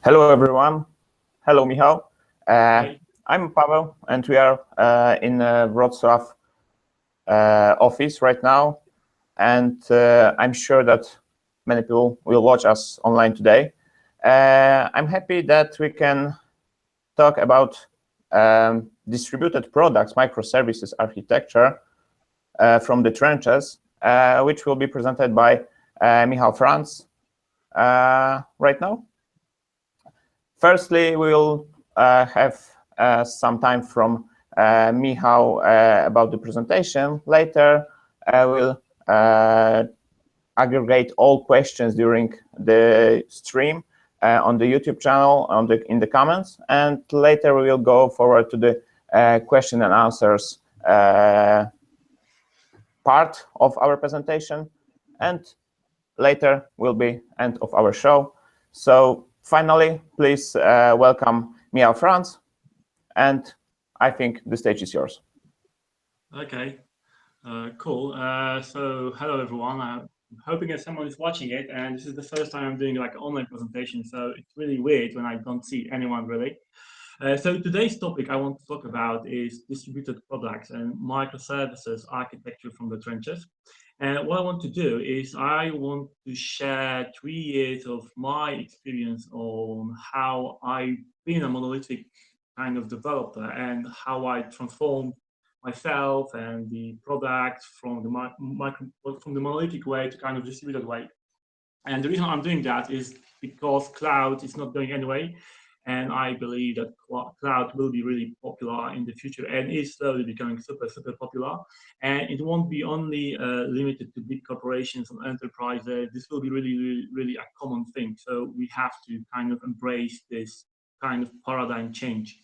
Hello, everyone. Hello, Michal. Hi. I'm Pavel, and we are in Wrocław office right now. And I'm sure that many people will watch us online today. I'm happy that we can talk about distributed products, microservices architecture from the trenches, which will be presented by Michal Franc right now. Firstly, we'll have some time from Michal about the presentation. Later, we'll aggregate all questions during the stream on the YouTube channel in the comments, and later we will go forward to the question and answers part of our presentation, and later will be end of our show. So finally, please welcome Michal Franc, and I think the stage is yours. Okay. Cool. So hello everyone. I'm hoping that someone is watching it, and this is the first time I'm doing like an online presentation, so it's really weird when I don't see anyone really. So today's topic I want to talk about is distributed products and microservices architecture from the trenches. And what I want to do is I want to share 3 years of my experience on how I've been a monolithic kind of developer and how I transformed myself and the product from the monolithic way to kind of distributed way. And the reason I'm doing that is because cloud is not going anyway. And I believe that cloud will be really popular in the future and is slowly becoming super, super popular. And it won't be only limited to big corporations and enterprises. This will be really, really, really a common thing. So we have to kind of embrace this kind of paradigm change.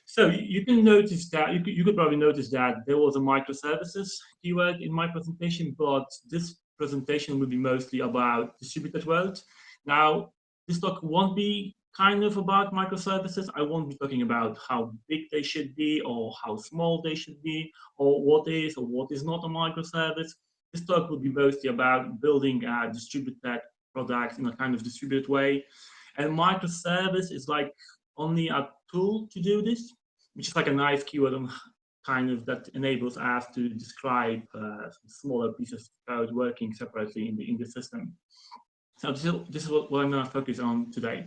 So you can notice that, you could probably notice that there was a microservices keyword in my presentation, but this presentation will be mostly about distributed world. Now, this talk won't be kind of about microservices. I won't be talking about how big they should be or how small they should be or what is not a microservice. This talk will be mostly about building a distributed product in a kind of distributed way. And microservice is like only a tool to do this, which is like a nice keyword on kind of that enables us to describe smaller pieces of code working separately in the system. So this is what I'm going to focus on today.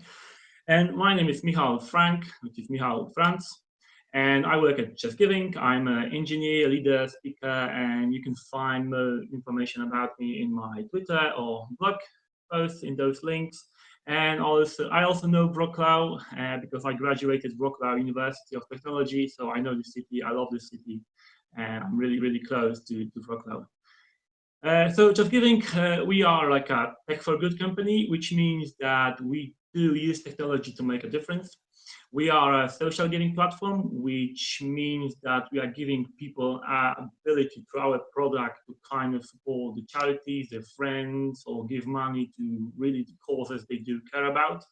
And my name is Michal Franc, which is Michal Franc, and I work at JustGiving. I'm an engineer, leader, speaker, and you can find more information about me in my Twitter or blog posts in those links. And I also know Wrocław because I graduated Wrocław University of Technology, so I know the city. I love this city, and I'm really, really close to Wrocław. So JustGiving, we are like a tech for good company, which means that we do use technology to make a difference. We are a social giving platform, which means that we are giving people an ability through our product to kind of support the charities, their friends, or give money to really the causes they do care about.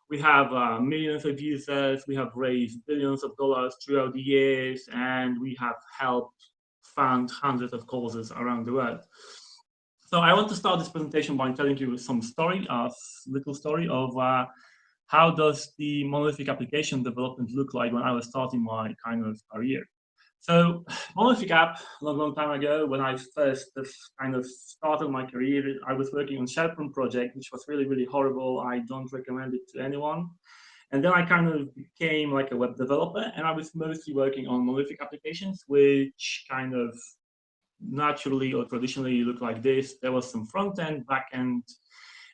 We have millions of users, we have raised billions of dollars throughout the years, and we have helped fund hundreds of causes around the world. So I want to start this presentation by telling you some story, a little story of how does the monolithic application development look like when I was starting my kind of career. So monolithic app, long time ago, when I first kind of started my career, I was working on SharePoint project, which was really, really horrible. I don't recommend it to anyone. And then I kind of became like a web developer, and I was mostly working on monolithic applications, which kind of naturally or traditionally look like this. There was some front end, back end,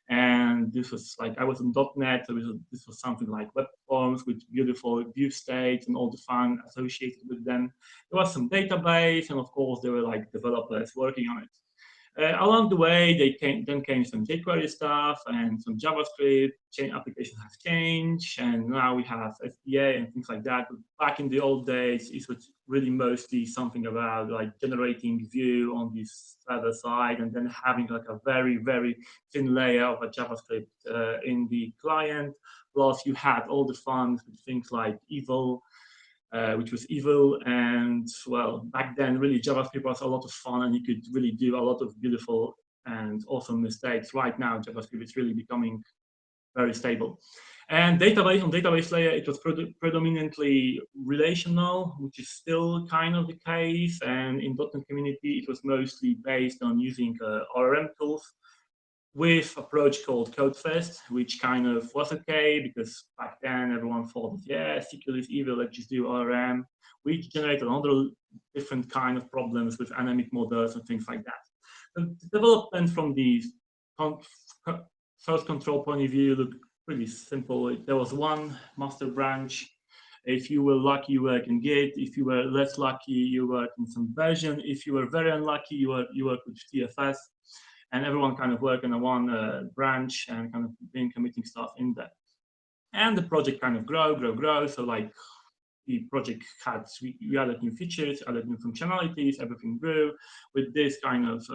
and this was like, I was in .NET, so this was something like web forms with beautiful view states and all the fun associated with them. There was some database, and of course there were like developers working on it. Along the way, then came some jQuery stuff and some JavaScript. Applications have changed, and now we have FBA and things like that. But back in the old days, it was really mostly something about like generating view on this server side, and then having like a very, very thin layer of a JavaScript in the client. Plus, you had all the fun with things like evil. Which was evil, and well, back then really JavaScript was a lot of fun, and you could really do a lot of beautiful and also mistakes. Right now, JavaScript is really becoming very stable. And database, on database layer, it was predominantly relational, which is still kind of the case. And in .NET community, it was mostly based on using ORM tools with approach called code first, which kind of was okay because back then everyone thought, yeah, SQL is evil, let's just do ORM, which generated another different kind of problems with anemic models and things like that. The development from the source control point of view looked pretty simple. There was one master branch. If you were lucky, you work in Git. If you were less lucky, you work in some version. If you were very unlucky, you work with TFS. And everyone kind of worked on one branch and kind of been committing stuff in there. And the project kind of grow. So like the project we added new features, added new functionalities, everything grew. With this kind of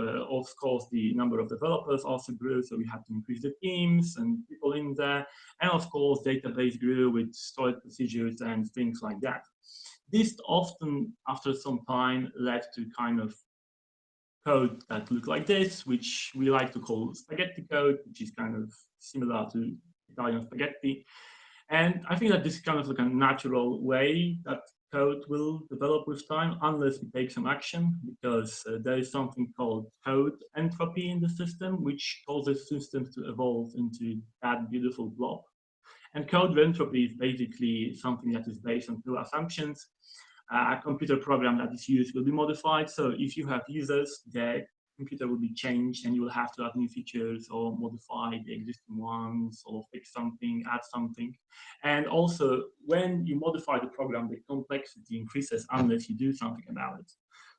course, the number of developers also grew, so we had to increase the teams and people in there. And of course, database grew with storage procedures and things like that. This often, after some time, led to kind of code that look like this, which we like to call spaghetti code, which is kind of similar to Italian spaghetti. And I think that this is kind of like a natural way that code will develop with time, unless we take some action, because there is something called code entropy in the system, which causes systems to evolve into that beautiful blob. And code entropy is basically something that is based on two assumptions. A computer program that is used will be modified. So if you have users, the computer will be changed and you will have to add new features or modify the existing ones or fix something, add something. And also, when you modify the program, the complexity increases unless you do something about it.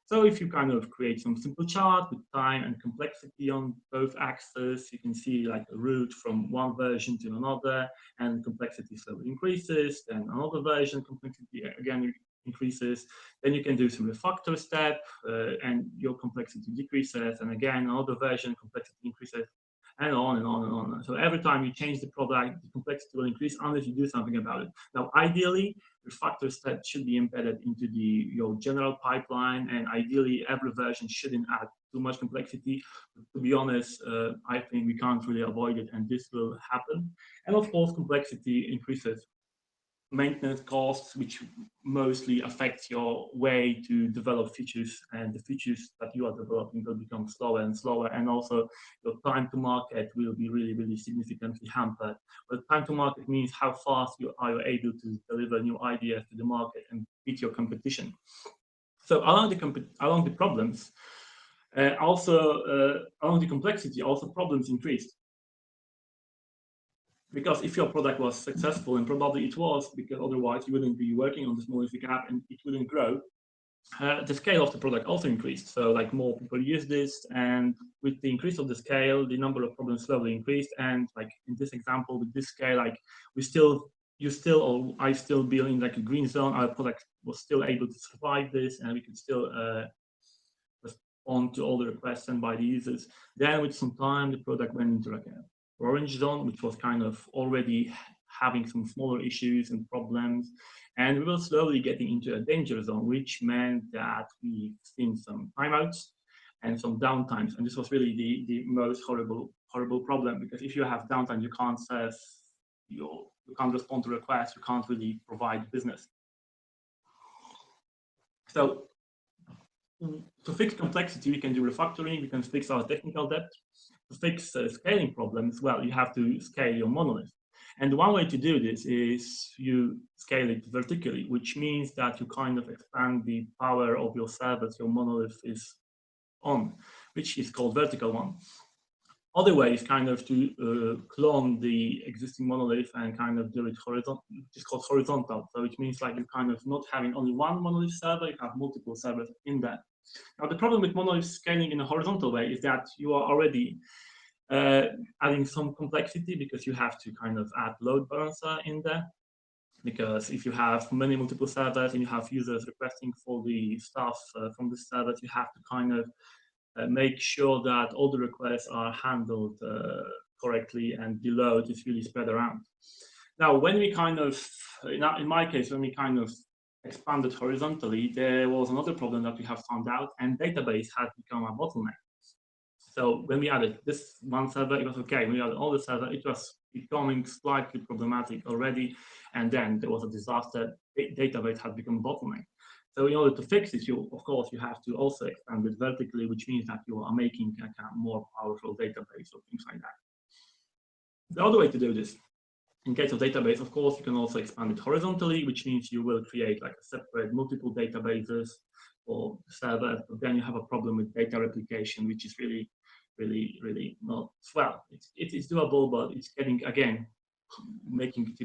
So if you kind of create some simple chart with time and complexity on both axes, you can see like a route from one version to another, and complexity slowly increases, then another version, complexity again increases, then you can do some refactor step and your complexity decreases, and again another version, complexity increases, and on and on and on. So every time you change the product, the complexity will increase unless you do something about it. Now, ideally, refactor step should be embedded into your general pipeline, and ideally every version shouldn't add too much complexity. But to be honest, I think we can't really avoid it, and this will happen. And of course, complexity increases maintenance costs, which mostly affects your way to develop features, and the features that you are developing will become slower and slower, and also your time to market will be really significantly hampered. But time to market means how fast you are able to deliver new ideas to the market and beat your competition. So along the problems, along the complexity, also problems increased. Because if your product was successful, and probably it was, because otherwise you wouldn't be working on this Monolith app and it wouldn't grow, the scale of the product also increased. So like more people use this, and with the increase of the scale, the number of problems slowly increased. And like in this example, with this scale, like I still be in like a green zone. Our product was still able to survive this, and we could still respond to all the requests sent by the users. Then with some time, the product went into like a orange zone, which was kind of already having some smaller issues and problems. And we were slowly getting into a danger zone, which meant that we've seen some timeouts and some downtimes. And this was really the most horrible problem, because if you have downtime, you can't you can't respond to requests, you can't really provide business. So to fix complexity, we can do refactoring, we can fix our technical debt. To fix scaling problems, well, you have to scale your monolith. And one way to do this is you scale it vertically, which means that you kind of expand the power of your servers your monolith is on, which is called vertical one. Other way is kind of to clone the existing monolith and kind of do it horizontal, which is called horizontal. So which means like you're kind of not having only one monolith server, you have multiple servers in there. Now, the problem with monolith scaling in a horizontal way is that you are already adding some complexity, because you have to kind of add load balancer in there. Because if you have many multiple servers and you have users requesting for the stuff from the servers, you have to kind of make sure that all the requests are handled correctly and the load is really spread around. Now, when we kind of, in my case, when we kind of expanded horizontally, there was another problem that we have found out, and database had become a bottleneck. So when we added this one server, it was okay. When we added all the server, it was becoming slightly problematic already. And then there was a disaster. Database had become bottleneck. So in order to fix it, of course, you have to also expand it vertically, which means that you are making a more powerful database or things like that. The other way to do this, in case of database, of course, you can also expand it horizontally, which means you will create like a separate multiple databases or servers, but then you have a problem with data replication, which is really not, well, it's doable, but it's getting, again, making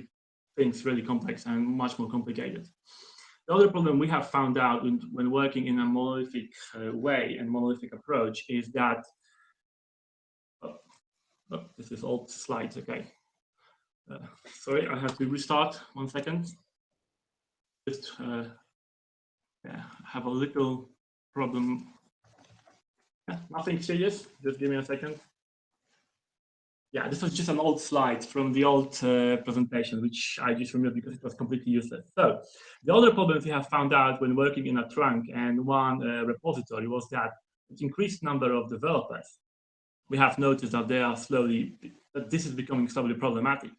things really complex and much more complicated. The other problem we have found out when working in a monolithic way and monolithic approach is that, this is old slides, okay. Sorry, I have to restart 1 second. Just yeah, have a little problem. Yeah, nothing serious, just give me a second. Yeah, this was just an old slide from the old presentation, which I just removed because it was completely useless. So the other problems we have found out when working in a trunk and one repository was that it increased number of developers. We have noticed that they are that this is becoming slowly problematic.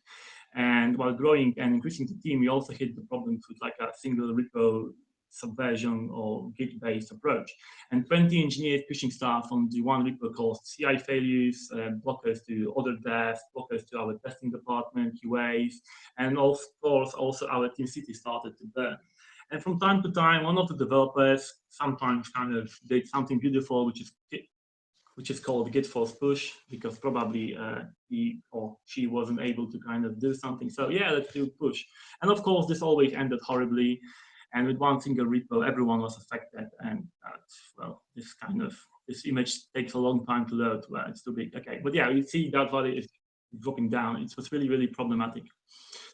And while growing and increasing the team, we also hit the problems with like a single repo subversion or Git-based approach. And 20 engineers pushing stuff on the one repo caused CI failures, blockers to other devs, blockers to our testing department, QAs, and of course also our team city started to burn. And from time to time, one of the developers sometimes kind of did something beautiful, which is called Git force push, because probably he or she wasn't able to kind of do something. So yeah, let's do push. And of course, this always ended horribly. And with one single repo, everyone was affected. And well, this image takes a long time to load. Well, it's too big. Okay, but yeah, you see that value is dropping down. It was really problematic.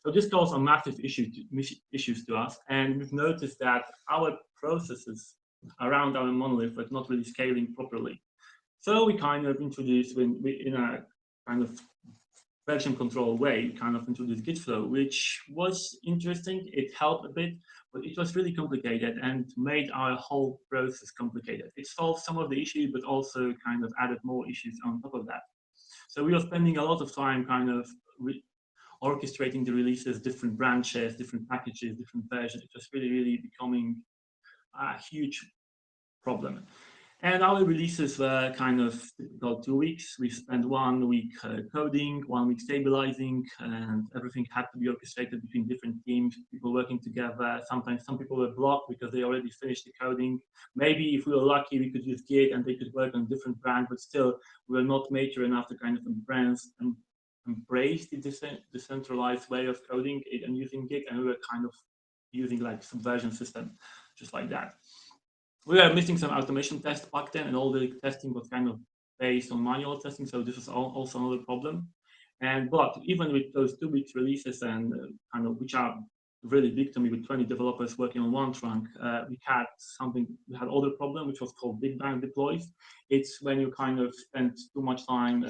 So this caused a massive issues to us. And we've noticed that our processes around our monolith were not really scaling properly. So we kind of introduced, in a kind of version control way, kind of introduced Git flow, which was interesting. It helped a bit, but it was really complicated and made our whole process complicated. It solved some of the issues, but also kind of added more issues on top of that. So we were spending a lot of time kind of orchestrating the releases, different branches, different packages, different versions. It was really becoming a huge problem. And our releases were kind of about 2 weeks. We spent 1 week coding, 1 week stabilizing, and everything had to be orchestrated between different teams, people working together. Sometimes some people were blocked because they already finished the coding. Maybe if we were lucky, we could use Git and they could work on different branch, but still we were not mature enough to kind of embrace the decentralized way of coding and using Git, and we were kind of using like subversion system, just like that. We were missing some automation tests back then, and all the testing was kind of based on manual testing. So this is also another problem. But even with those 2 weeks releases and kind of, which are really big to me, with 20 developers working on one trunk, we had other problem, which was called Big Bang deploys. It's when you kind of spend too much time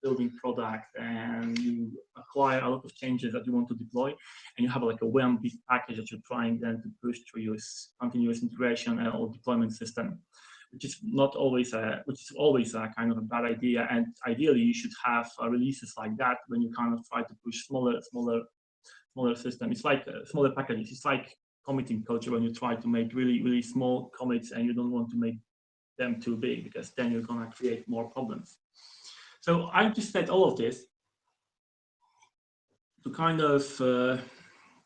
building product and you acquire a lot of changes that you want to deploy, and you have like a big package that you're trying then to push through your continuous integration or deployment system, which is always a kind of a bad idea. And ideally, you should have releases like that when you kind of try to push smaller system. It's like smaller packages. It's like committing culture when you try to make really small commits and you don't want to make them too big, because then you're gonna create more problems. So I just said all of this to kind of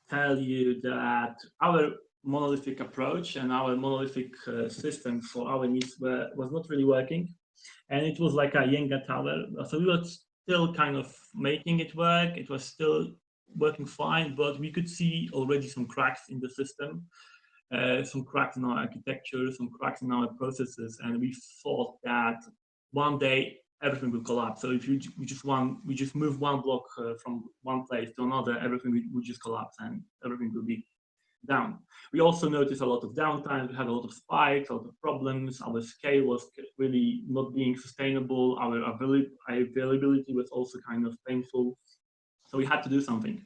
tell you that our monolithic approach and our monolithic system for our needs was not really working, and it was like a Jenga tower. So we were still kind of making it work. It was still working fine, but we could see already some cracks in the system, some cracks in our architecture, some cracks in our processes, and we thought that one day everything will collapse. So if we just move one block from one place to another, everything would just collapse and everything will be down. We also noticed a lot of downtime. We had a lot of spikes, a lot of problems. Our scale was really not being sustainable. Our availability was also kind of painful. So we had to do something.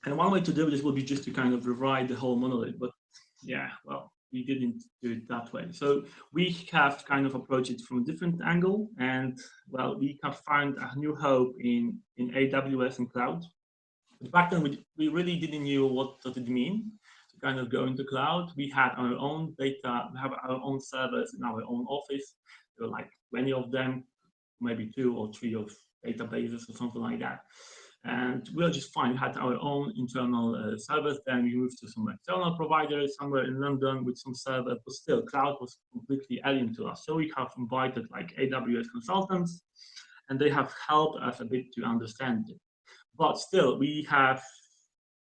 And one way to do this would be just to kind of rewrite the whole monolith. But yeah, well, we didn't do it that way. So we have kind of approached it from a different angle, and well, we have found a new hope in AWS and cloud. But back then, we really didn't know what does it mean to kind of go into cloud. We had our own data, we have our own servers in our own office. There were like 20 of them, maybe 2 or 3 of databases or something like that. And we were just fine. We had our own internal servers. Then we moved to some external providers somewhere in London with some servers, but still cloud was completely alien to us. So we have invited like AWS consultants, and they have helped us a bit to understand it. But still, we have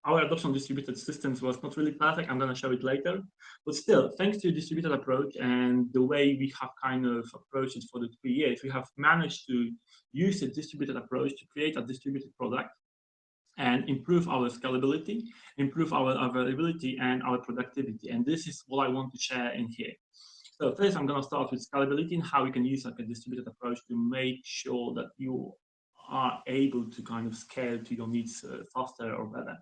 our adoption of distributed systems was not really perfect. I'm going to show it later. But still, thanks to a distributed approach and the way we have kind of approached it for the 3 years, we have managed to use a distributed approach to create a distributed product and improve our scalability, improve our availability and our productivity. And this is what I want to share in here. So first, I'm going to start with scalability and how you can use like a distributed approach to make sure that you are able to kind of scale to your needs faster or better.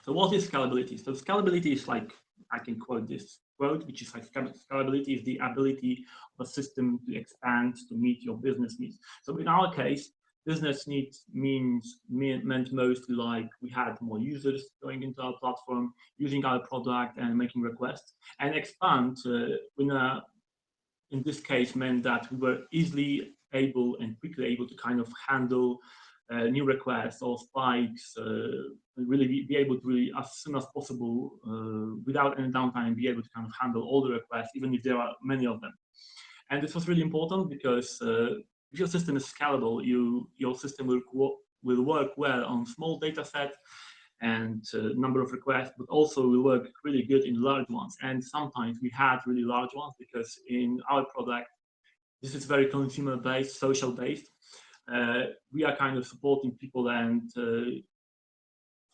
So what is scalability? So scalability is like, I can quote this quote, which is like scalability is the ability of a system to expand to meet your business needs. So in our case, business needs meant mostly like we had more users going into our platform, using our product and making requests. And expand in this case meant that we were easily able and quickly able to kind of handle new requests or spikes, really be able to really, as soon as possible, without any downtime, be able to kind of handle all the requests, even if there are many of them. And this was really important because if your system is scalable, your system will work well on small data set and number of requests, but also will work really good in large ones. And sometimes we had really large ones because in our product, this is very consumer-based, social-based. We are kind of supporting people and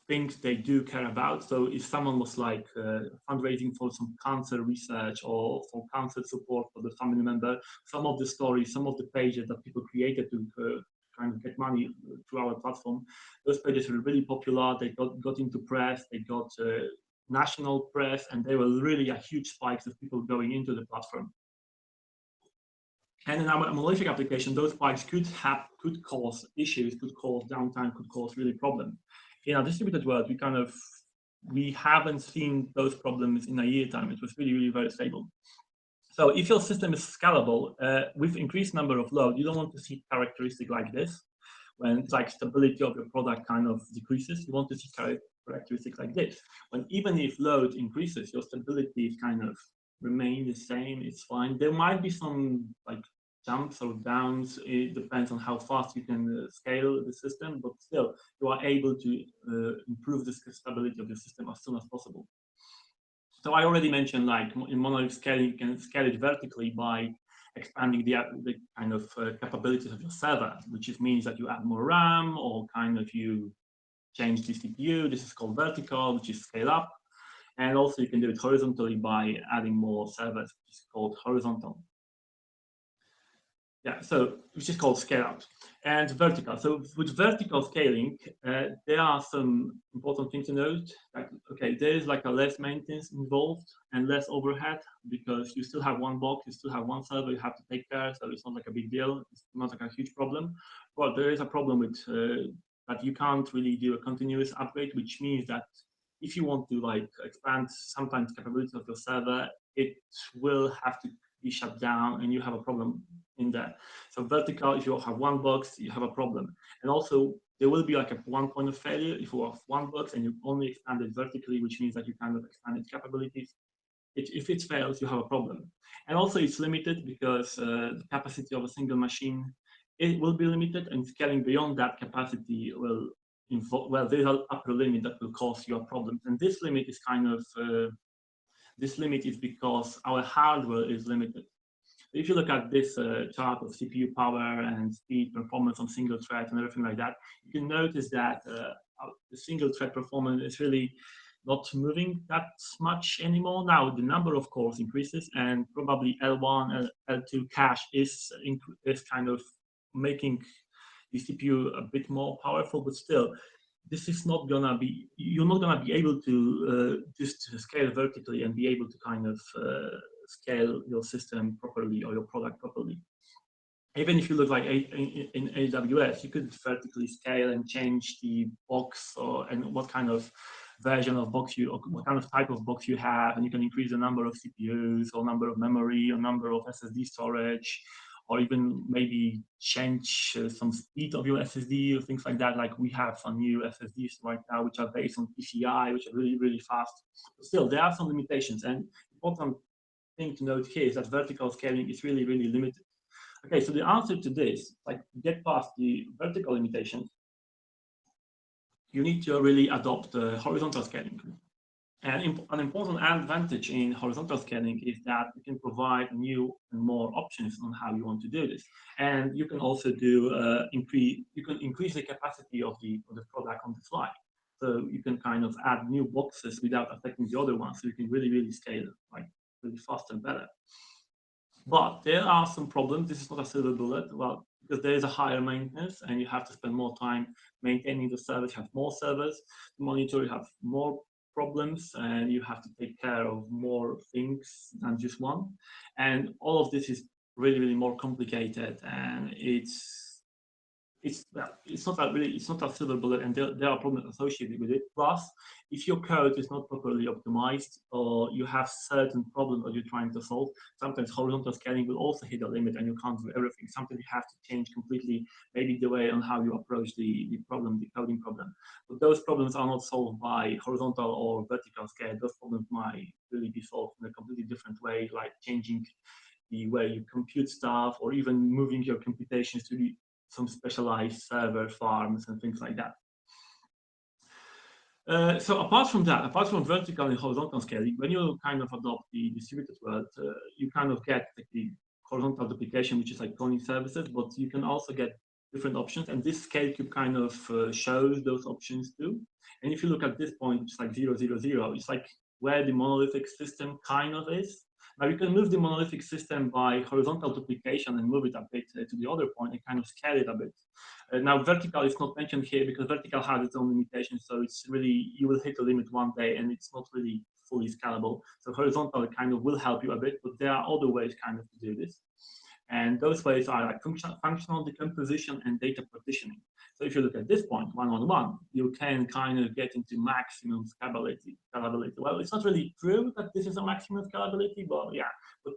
things they do care about. So if someone was like fundraising for some cancer research or for cancer support for the family member, some of the stories, some of the pages that people created to kind of get money through our platform, those pages were really popular. They got into press, they got national press, and they were really a huge spikes of people going into the platform. And in our monolithic application, those spikes could cause issues, could cause downtime, could cause really problems. In our distributed world, we haven't seen those problems in a year time. It was really, really very stable. So if your system is scalable with increased number of load, you don't want to see characteristic like this. When it's like stability of your product kind of decreases, you want to see characteristics like this. When even if load increases, your stability is kind of remain the same, it's fine. There might be some like jumps or downs. It depends on how fast you can scale the system, but still you are able to improve the stability of your system as soon as possible. So I already mentioned like in monolith scaling, you can scale it vertically by expanding the kind of capabilities of your server, which means that you add more RAM or kind of you change the CPU. This is called vertical, which is scale up. And also you can do it horizontally by adding more servers, which is called horizontal. Yeah, so which is called scale out. And vertical. So with vertical scaling, there are some important things to note. Like, okay, there is like a less maintenance involved and less overhead because you still have one box, you still have one server you have to take care. So it's not like a big deal. It's not like a huge problem. But there is a problem with that you can't really do a continuous upgrade, which means that if you want to like expand sometimes capabilities of your server, it will have to be shut down and you have a problem in there. So vertical, if you have one box, you have a problem. And also there will be like a one point of failure if you have one box and you only expand it vertically, which means that you kind of expand its capabilities. If it fails, you have a problem. And also it's limited because the capacity of a single machine, it will be limited, and scaling beyond that capacity will involve, well, there's an upper limit that will cause you a problem. And this limit is kind of, this limit is because our hardware is limited. If you look at this chart of CPU power and speed, performance on single thread and everything like that, you can notice that the single thread performance is really not moving that much anymore. Now the number of cores increases and probably L1, L2 cache is kind of making the CPU a bit more powerful, but still this is not gonna be, you're not gonna be able to just scale vertically and be able to kind of scale your system properly or your product properly. Even if you look like in AWS, you could vertically scale and change the box and what kind of version of box or what kind of type of box you have, and you can increase the number of CPUs or number of memory or number of SSD storage, or even maybe change some speed of your SSD or things like that. Like we have some new SSDs right now, which are based on PCI, which are really, really fast. But still, there are some limitations. And important thing to note here is that vertical scaling is really, really limited. Okay, so the answer to this, like to get past the vertical limitations, you need to really adopt horizontal scaling. And an important advantage in horizontal scaling is that you can provide new and more options on how you want to do this. And you can also do increase the capacity of the product on the fly. So you can kind of add new boxes without affecting the other ones. So you can really, really scale like really fast and better. But there are some problems. This is not a silver bullet. Well, because there is a higher maintenance and you have to spend more time maintaining the service, you have more servers to monitor, you have more problems, and you have to take care of more things than just one. And all of this is really, really more complicated, and it's not a silver bullet, and there are problems associated with it. Plus, if your code is not properly optimized or you have certain problems that you're trying to solve, sometimes horizontal scaling will also hit a limit and you can't do everything. Sometimes you have to change completely maybe the way on how you approach the coding problem. But those problems are not solved by horizontal or vertical scale. Those problems might really be solved in a completely different way, like changing the way you compute stuff, or even moving your computations to some specialized server farms and things like that. So apart from that, apart from vertical and horizontal scaling, when you kind of adopt the distributed world, you kind of get like the horizontal duplication, which is like cloning services, but you can also get different options. And this scale cube kind of shows those options too. And if you look at this point, it's like 0, 0, 0, it's like where the monolithic system kind of is. Now you can move the monolithic system by horizontal duplication and move it a bit to the other point and kind of scale it a bit. Now vertical is not mentioned here because vertical has its own limitations. So it's really, you will hit a limit one day and it's not really fully scalable. So horizontal kind of will help you a bit, but there are other ways kind of to do this. And those ways are like functional decomposition and data partitioning. So if you look at this point, 1, 1, 1, you can kind of get into maximum scalability. Well, it's not really true that this is a maximum scalability, but yeah, but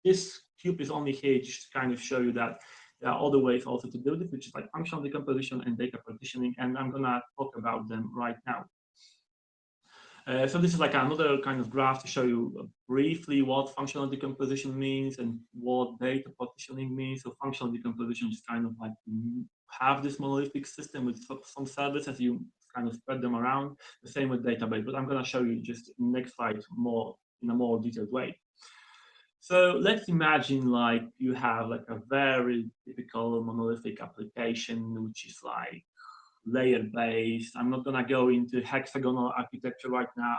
this cube is only here just to kind of show you that there are other ways also to do this, which is like functional decomposition and data partitioning, and I'm gonna talk about them right now. So this is like another kind of graph to show you briefly what functional decomposition means and what data partitioning means. So functional decomposition is kind of like you have this monolithic system with some services, you kind of spread them around, the same with database, but I'm going to show you just in the next slide more in a more detailed way. So let's imagine like you have like a very typical monolithic application, which is like layer based. I'm not gonna go into hexagonal architecture right now.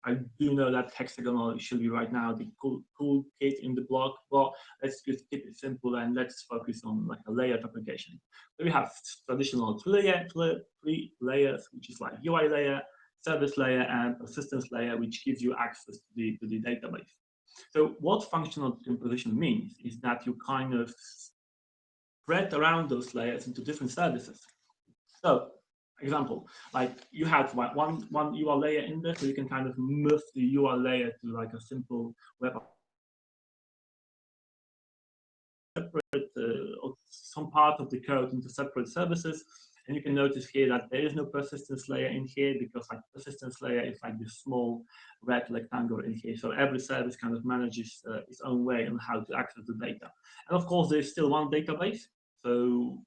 I do know that hexagonal should be right now the cool kid in the block, but let's just keep it simple and let's focus on like a layered application. So we have traditional three layers, which is like UI layer, service layer, and persistence layer, which gives you access to the database. So what functional decomposition means is that you kind of spread around those layers into different services. So, example, like you have one URL layer in there, so you can kind of move the URL layer to like a simple web separate some part of the code into separate services. And you can notice here that there is no persistence layer in here because like persistence layer is like this small red rectangle in here. So every service kind of manages its own way on how to access the data. And of course, there's still one database. So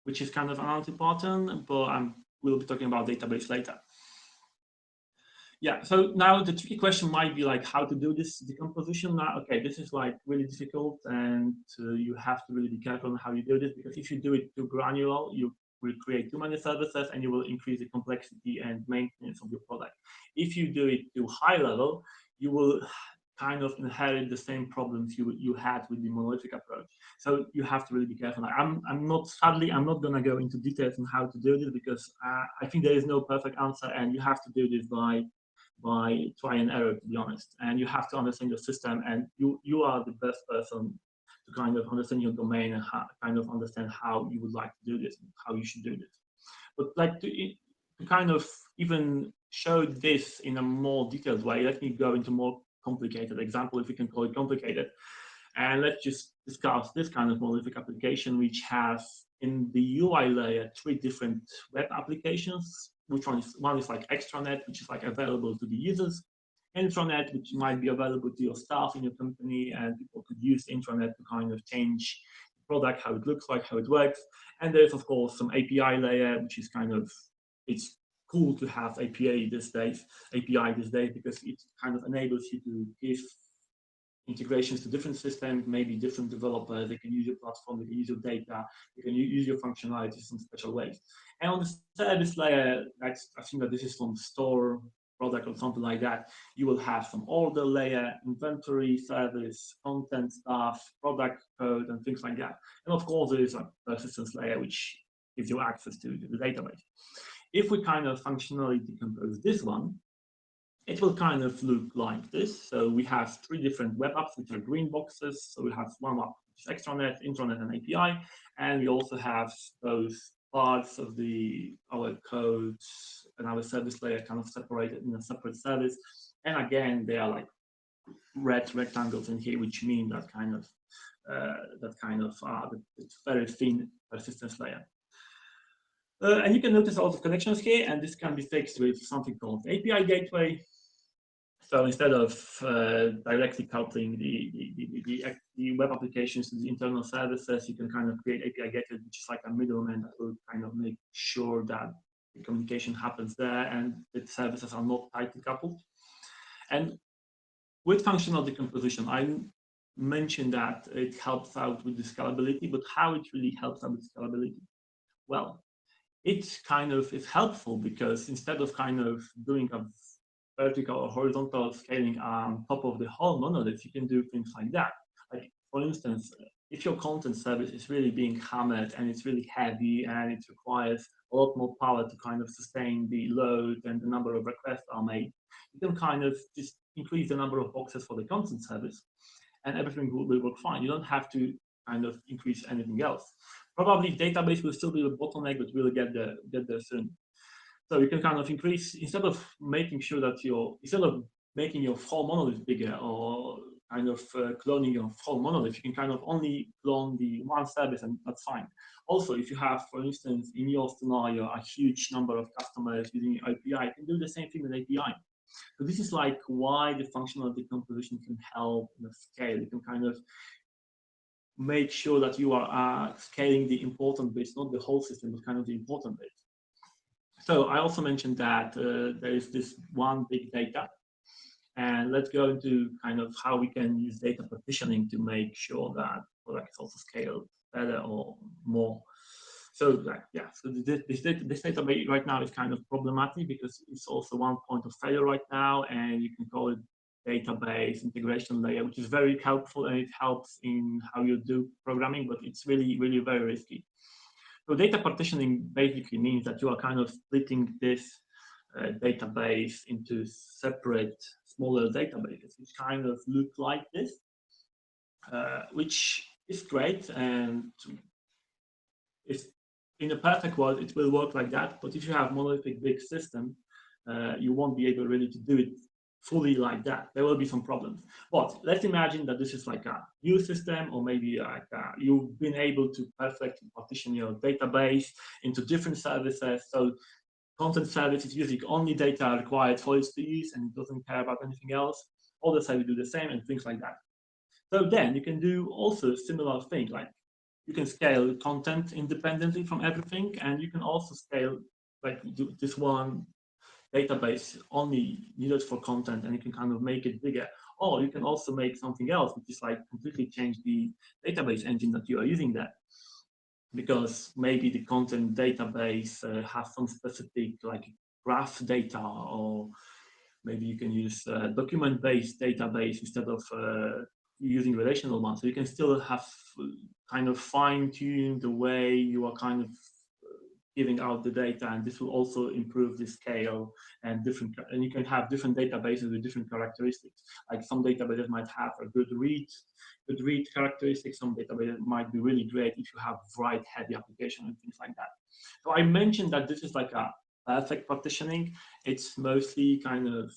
which is kind of an anti-pattern, but we'll be talking about database later. Yeah, so now the tricky question might be like how to do this decomposition. Now, okay, this is like really difficult and you have to really be careful on how you do this, because if you do it too granular, you will create too many services and you will increase the complexity and maintenance of your product. If you do it too high level, you will kind of inherit the same problems you had with the monolithic approach. So you have to really be careful. I'm not going to go into details on how to do this, because I think there is no perfect answer, and you have to do this by try and error, to be honest. And you have to understand your system, and you are the best person to kind of understand your domain and kind of understand how you would like to do this, and how you should do this. But like to kind of even show this in a more detailed way, let me go into more complicated example, if we can call it complicated. And let's just discuss this kind of monolithic application, which has in the UI layer 3 different web applications. Which one is like extranet, which is like available to the users, intranet, which might be available to your staff in your company, and people could use the intranet to kind of change the product, how it looks like, how it works. And there's of course some API layer, which is kind of, it's cool to have API these days, because it kind of enables you to give integrations to different systems, maybe different developers. They can use your platform, they can use your data, they can use your functionalities in special ways. And on the service layer, I think that this is from store product or something like that, you will have some order layer, inventory, service, content, stuff, product code, and things like that. And of course, there is a persistence layer, which gives you access to the database. If we kind of functionally decompose this one, it will kind of look like this. So we have 3 different web apps, which are green boxes. So we have one app, which is extranet, intranet, and API. And we also have those parts of our codes and our service layer kind of separated in a separate service. And again, they are like red rectangles in here, which mean that kind of the very thin persistence layer. And you can notice all the connections here, and this can be fixed with something called API gateway. So instead of directly coupling the web applications to the internal services, you can kind of create API gateway, which is like a middleman that will kind of make sure that the communication happens there and the services are not tightly coupled. And with functional decomposition, I mentioned that it helps out with the scalability, but how it really helps out with scalability? Well, it kind of is helpful, because instead of kind of doing a vertical or horizontal scaling on top of the whole monolith, you can do things like that. Like, for instance, if your content service is really being hammered and it's really heavy and it requires a lot more power to kind of sustain the load and the number of requests are made, you can kind of just increase the number of boxes for the content service and everything will work fine. You don't have to kind of increase anything else. Probably database will still be the bottleneck, but we'll get there soon. So you can kind of increase, instead of making your whole monolith bigger or kind of cloning your whole monolith, you can kind of only clone the one service, and that's fine. Also, if you have, for instance, in your scenario, a huge number of customers using API, you can do the same thing with API. So this is like why the functional decomposition can help in the scale. You can kind of make sure that you are scaling the important bits, not the whole system, but kind of the important bits. So I also mentioned that there is this one big data, and let's go into kind of how we can use data partitioning to make sure that product is also scaled better or more. So so this database right now is kind of problematic, because it's also one point of failure right now, and you can call it database integration layer, which is very helpful, and it helps in how you do programming, but it's really, really very risky. So data partitioning basically means that you are kind of splitting this database into separate, smaller databases, which kind of look like this, which is great. And if in a perfect world, it will work like that. But if you have monolithic big system, you won't be able really to do it fully like that. There will be some problems. But let's imagine that this is like a new system, or maybe like you've been able to perfectly partition your database into different services. So content service is using only data required for it to use, and it doesn't care about anything else. Other services do the same, and things like that. So then you can do also similar thing, like you can scale content independently from everything, and you can also scale like this one database only needed for content, and you can kind of make it bigger. Or you can also make something else, which is like completely change the database engine that you are using there. Because maybe the content database has some specific like graph data or maybe you can use document-based database instead of using relational ones. So you can still have kind of fine-tune the way you are kind of giving out the data, and this will also improve the scale and you can have different databases with different characteristics. Like some databases might have a good read characteristics. Some databases might be really great if you have write-heavy application and things like that. So I mentioned that this is like a perfect partitioning. It's mostly kind of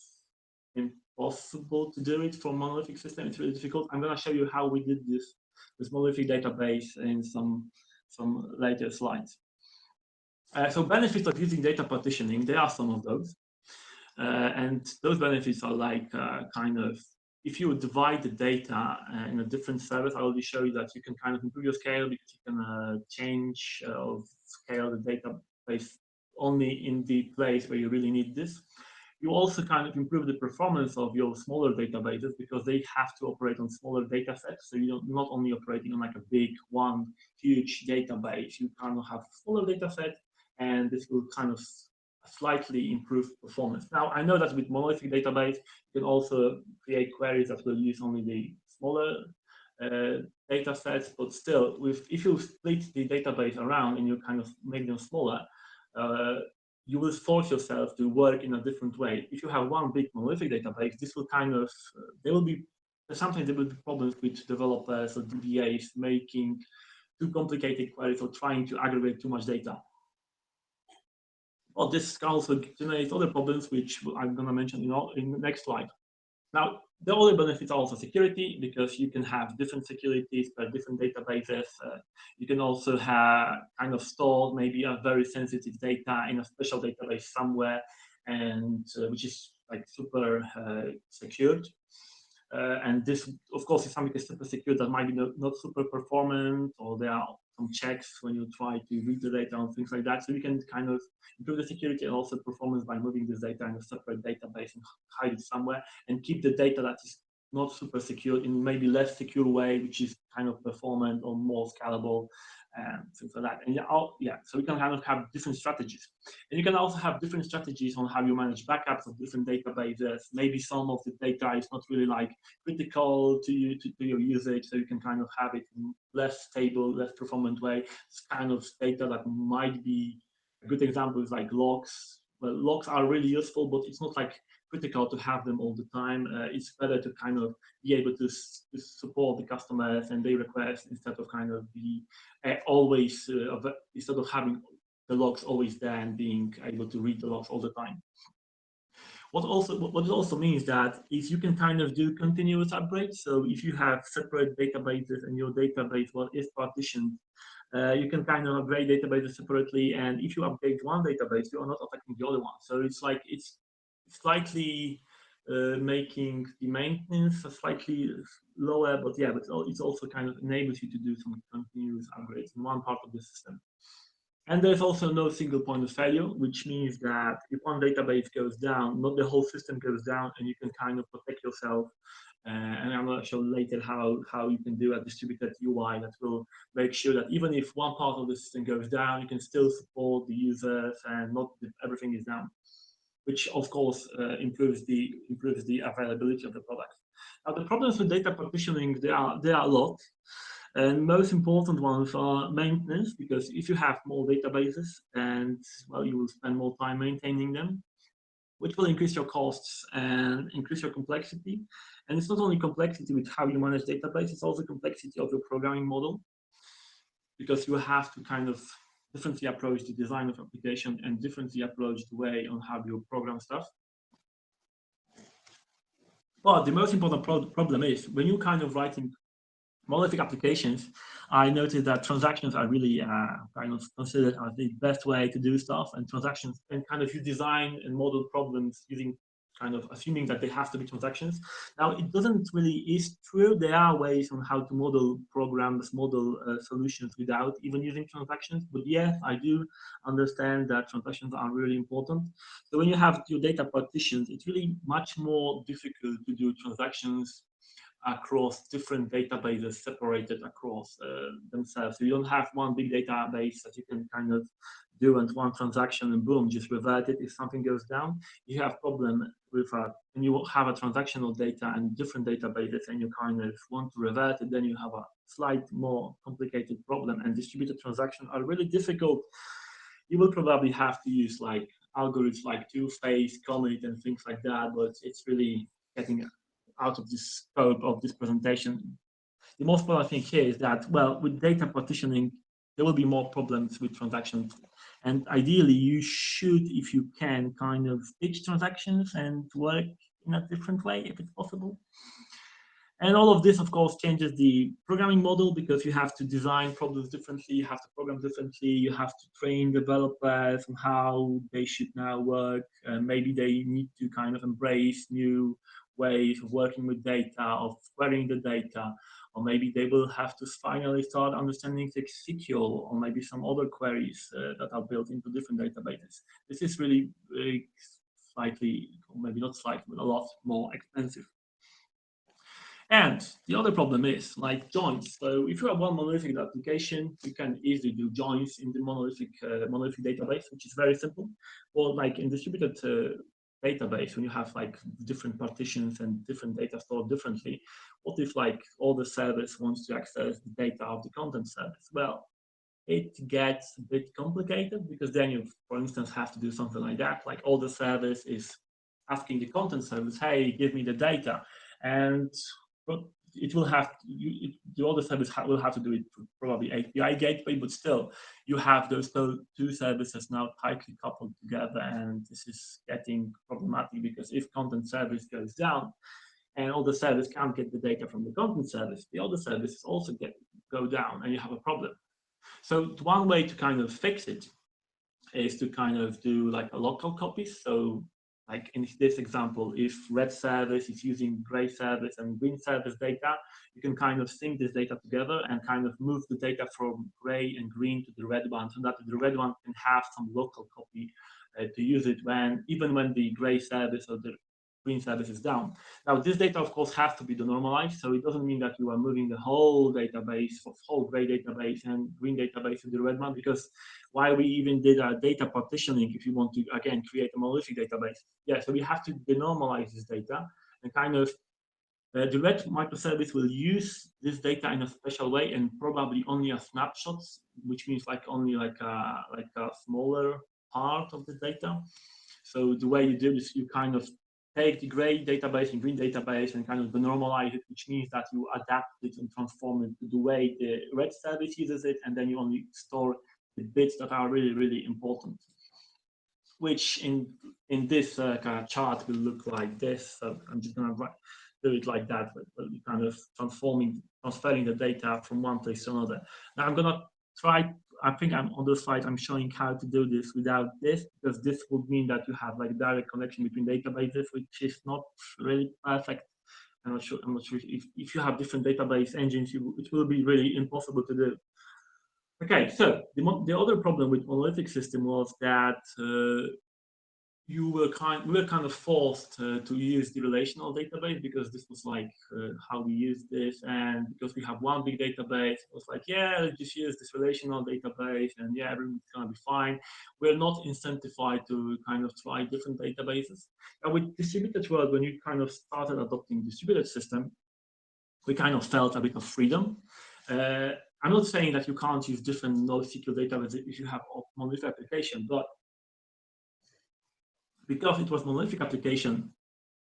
impossible to do it for monolithic system. It's really difficult. I'm going to show you how we did this monolithic database in some later slides. So benefits of using data partitioning, there are some of those. And those benefits are like kind of, if you divide the data in a different service, I already show you that you can kind of improve your scale because you can change or scale the database only in the place where you really need this. You also kind of improve the performance of your smaller databases because they have to operate on smaller data sets. So you're not only operating on like a big one huge database, you kind of have smaller data set, and this will kind of slightly improve performance. Now, I know that with monolithic database, you can also create queries that will use only the smaller data sets, but still, if you split the database around and you kind of make them smaller, you will force yourself to work in a different way. If you have one big monolithic database, this will kind of, sometimes there will be problems with developers or DBAs making too complicated queries or trying to aggregate too much data. Well, this can also generate other problems, which I'm going to mention in the next slide. Now, the other benefits are also security, because you can have different securities per different databases. You can also have kind of store maybe a very sensitive data in a special database somewhere, and which is like super secured. And this, of course, is something that's super secure that might be not super performant, or there are some checks when you try to read the data and things like that. So you can kind of improve the security and also performance by moving this data in a separate database and hide it somewhere, and keep the data that is not super secure in maybe less secure way, which is kind of performant or more scalable and things like that. And yeah, so you can kind of have different strategies. And you can also have different strategies on how you manage backups of different databases. Maybe some of the data is not really like critical to your usage, so you can kind of have it in less stable, less performant way. It's kind of data that might be a good example is like logs. Well, logs are really useful, but it's not like critical to have them all the time. It's better to kind of be able to support the customers and their requests instead of kind of be always, instead of having the logs always there and being able to read the logs all the time. What it also means that is you can kind of do continuous upgrades. So if you have separate databases and your database is partitioned, you can kind of upgrade databases separately. And if you update one database, you are not affecting the other one. So it's like it's slightly making the maintenance slightly lower, but yeah, but it's also kind of enables you to do some continuous upgrades in one part of the system. And there's also no single point of failure, which means that if one database goes down, not the whole system goes down, and you can kind of protect yourself. And I'm going to show later how you can do a distributed UI that will make sure that even if one part of the system goes down, you can still support the users and not everything is down, which of course improves the availability of the product. Now, the problems with data partitioning, there are a lot. And most important ones are maintenance, because if you have more databases, and well, you will spend more time maintaining them, which will increase your costs and increase your complexity. And it's not only complexity with how you manage database, it's also complexity of your programming model, because you have to kind of differently approach the design of application and differently approach the way on how you program stuff. But the most important problem is when you kind of writing monolithic applications, I noticed that transactions are really kind of considered as the best way to do stuff, and transactions, and kind of you design and model problems using kind of assuming that they have to be transactions. Now, it doesn't really is true. There are ways on how to model programs, model solutions without even using transactions. But yes, I do understand that transactions are really important. So when you have your data partitions, it's really much more difficult to do transactions across different databases separated across themselves. So you don't have one big database that you can kind of do and one transaction and boom, just revert it if something goes down. You have problem with when you have a transactional data and different databases and you kind of want to revert it, then you have a slight more complicated problem, and distributed transactions are really difficult. You will probably have to use like algorithms like two-phase, commit, and things like that, but it's really getting out of the scope of this presentation. The most important thing here is that, well, with data partitioning, there will be more problems with transactions. And ideally, you should, if you can, kind of stitch transactions and work in a different way, if it's possible. And all of this, of course, changes the programming model, because you have to design problems differently, you have to program differently, you have to train developers on how they should now work. Maybe they need to kind of embrace new ways of working with data, of querying the data, or maybe they will have to finally start understanding SQL, or maybe some other queries that are built into different databases. This is really slightly, or maybe not slightly, but a lot more expensive. And the other problem is like joins. So if you have one monolithic application, you can easily do joins in the monolithic database, which is very simple. Or like in distributed database, when you have like different partitions and different data stored differently, what if like all the service wants to access the data of the content service? Well, it gets a bit complicated, because then you, for instance, have to do something like that. Like all the service is asking the content service, hey, give me the data. And it will have the other service will have to do it through probably API gateway, but still you have those two services now tightly coupled together, and this is getting problematic, because if content service goes down and all the service can't get the data from the content service, the other services also go down, and you have a problem. So one way to kind of fix it is to kind of do like a local copy. So like in this example, if red service is using gray service and green service data, you can kind of sync this data together and kind of move the data from gray and green to the red one, so that the red one can have some local copy to use it even when the gray service or the green service is down. Now, this data, of course, has to be denormalized, so it doesn't mean that you are moving the whole database, of whole gray database and green database to the red one, because why we even did a data partitioning if you want to, again, create a monolithic database. Yeah, so we have to denormalize this data, and kind of the red microservice will use this data in a special way, and probably only a snapshots, which means like only like a smaller part of the data. So the way you do this, you kind of take the gray database and green database and kind of denormalize it, which means that you adapt it and transform it to the way the red service uses it, and then you only store the bits that are really, really important, which in this kind of chart will look like this. So I'm just going to do it like that, but kind of transferring the data from one place to another. Now I'm going to try, I think I'm on the slide, I'm showing how to do this without this, because this would mean that you have like direct connection between databases, which is not really perfect. I'm not sure if you have different database engines, it will be really impossible to do. Okay, so the other problem with monolithic system was that we were kind of forced to use the relational database, because this was like how we use this, and because we have one big database, it was like, yeah, let's just use this relational database, and yeah, everything's gonna be fine. We're not incentivized to kind of try different databases. And with distributed world, when you kind of started adopting distributed system, we kind of felt a bit of freedom. I'm not saying that you can't use different NoSQL databases if you have a monolithic application, but because it was monolithic application,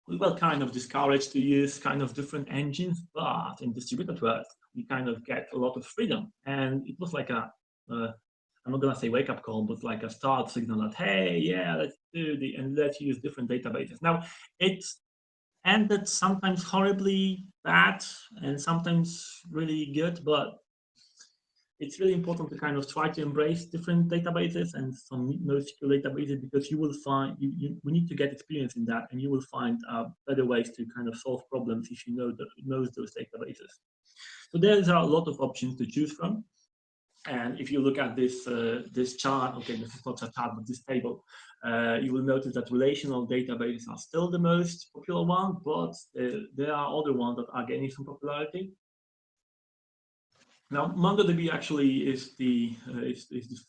we were kind of discouraged to use kind of different engines, but in distributed world, we kind of get a lot of freedom. And it was like I'm not gonna say wake up call, but like a start signal that, hey, yeah, let's do and let's use different databases. Now, it ended sometimes horribly bad and sometimes really good, but it's really important to kind of try to embrace different databases and some NoSQL databases, because you will find we need to get experience in that, and you will find better ways to kind of solve problems if you know those databases. So there's a lot of options to choose from. And if you look at this this chart, okay, this is not a chart, but this table, you will notice that relational databases are still the most popular one, but there are other ones that are gaining some popularity. Now, MongoDB actually is the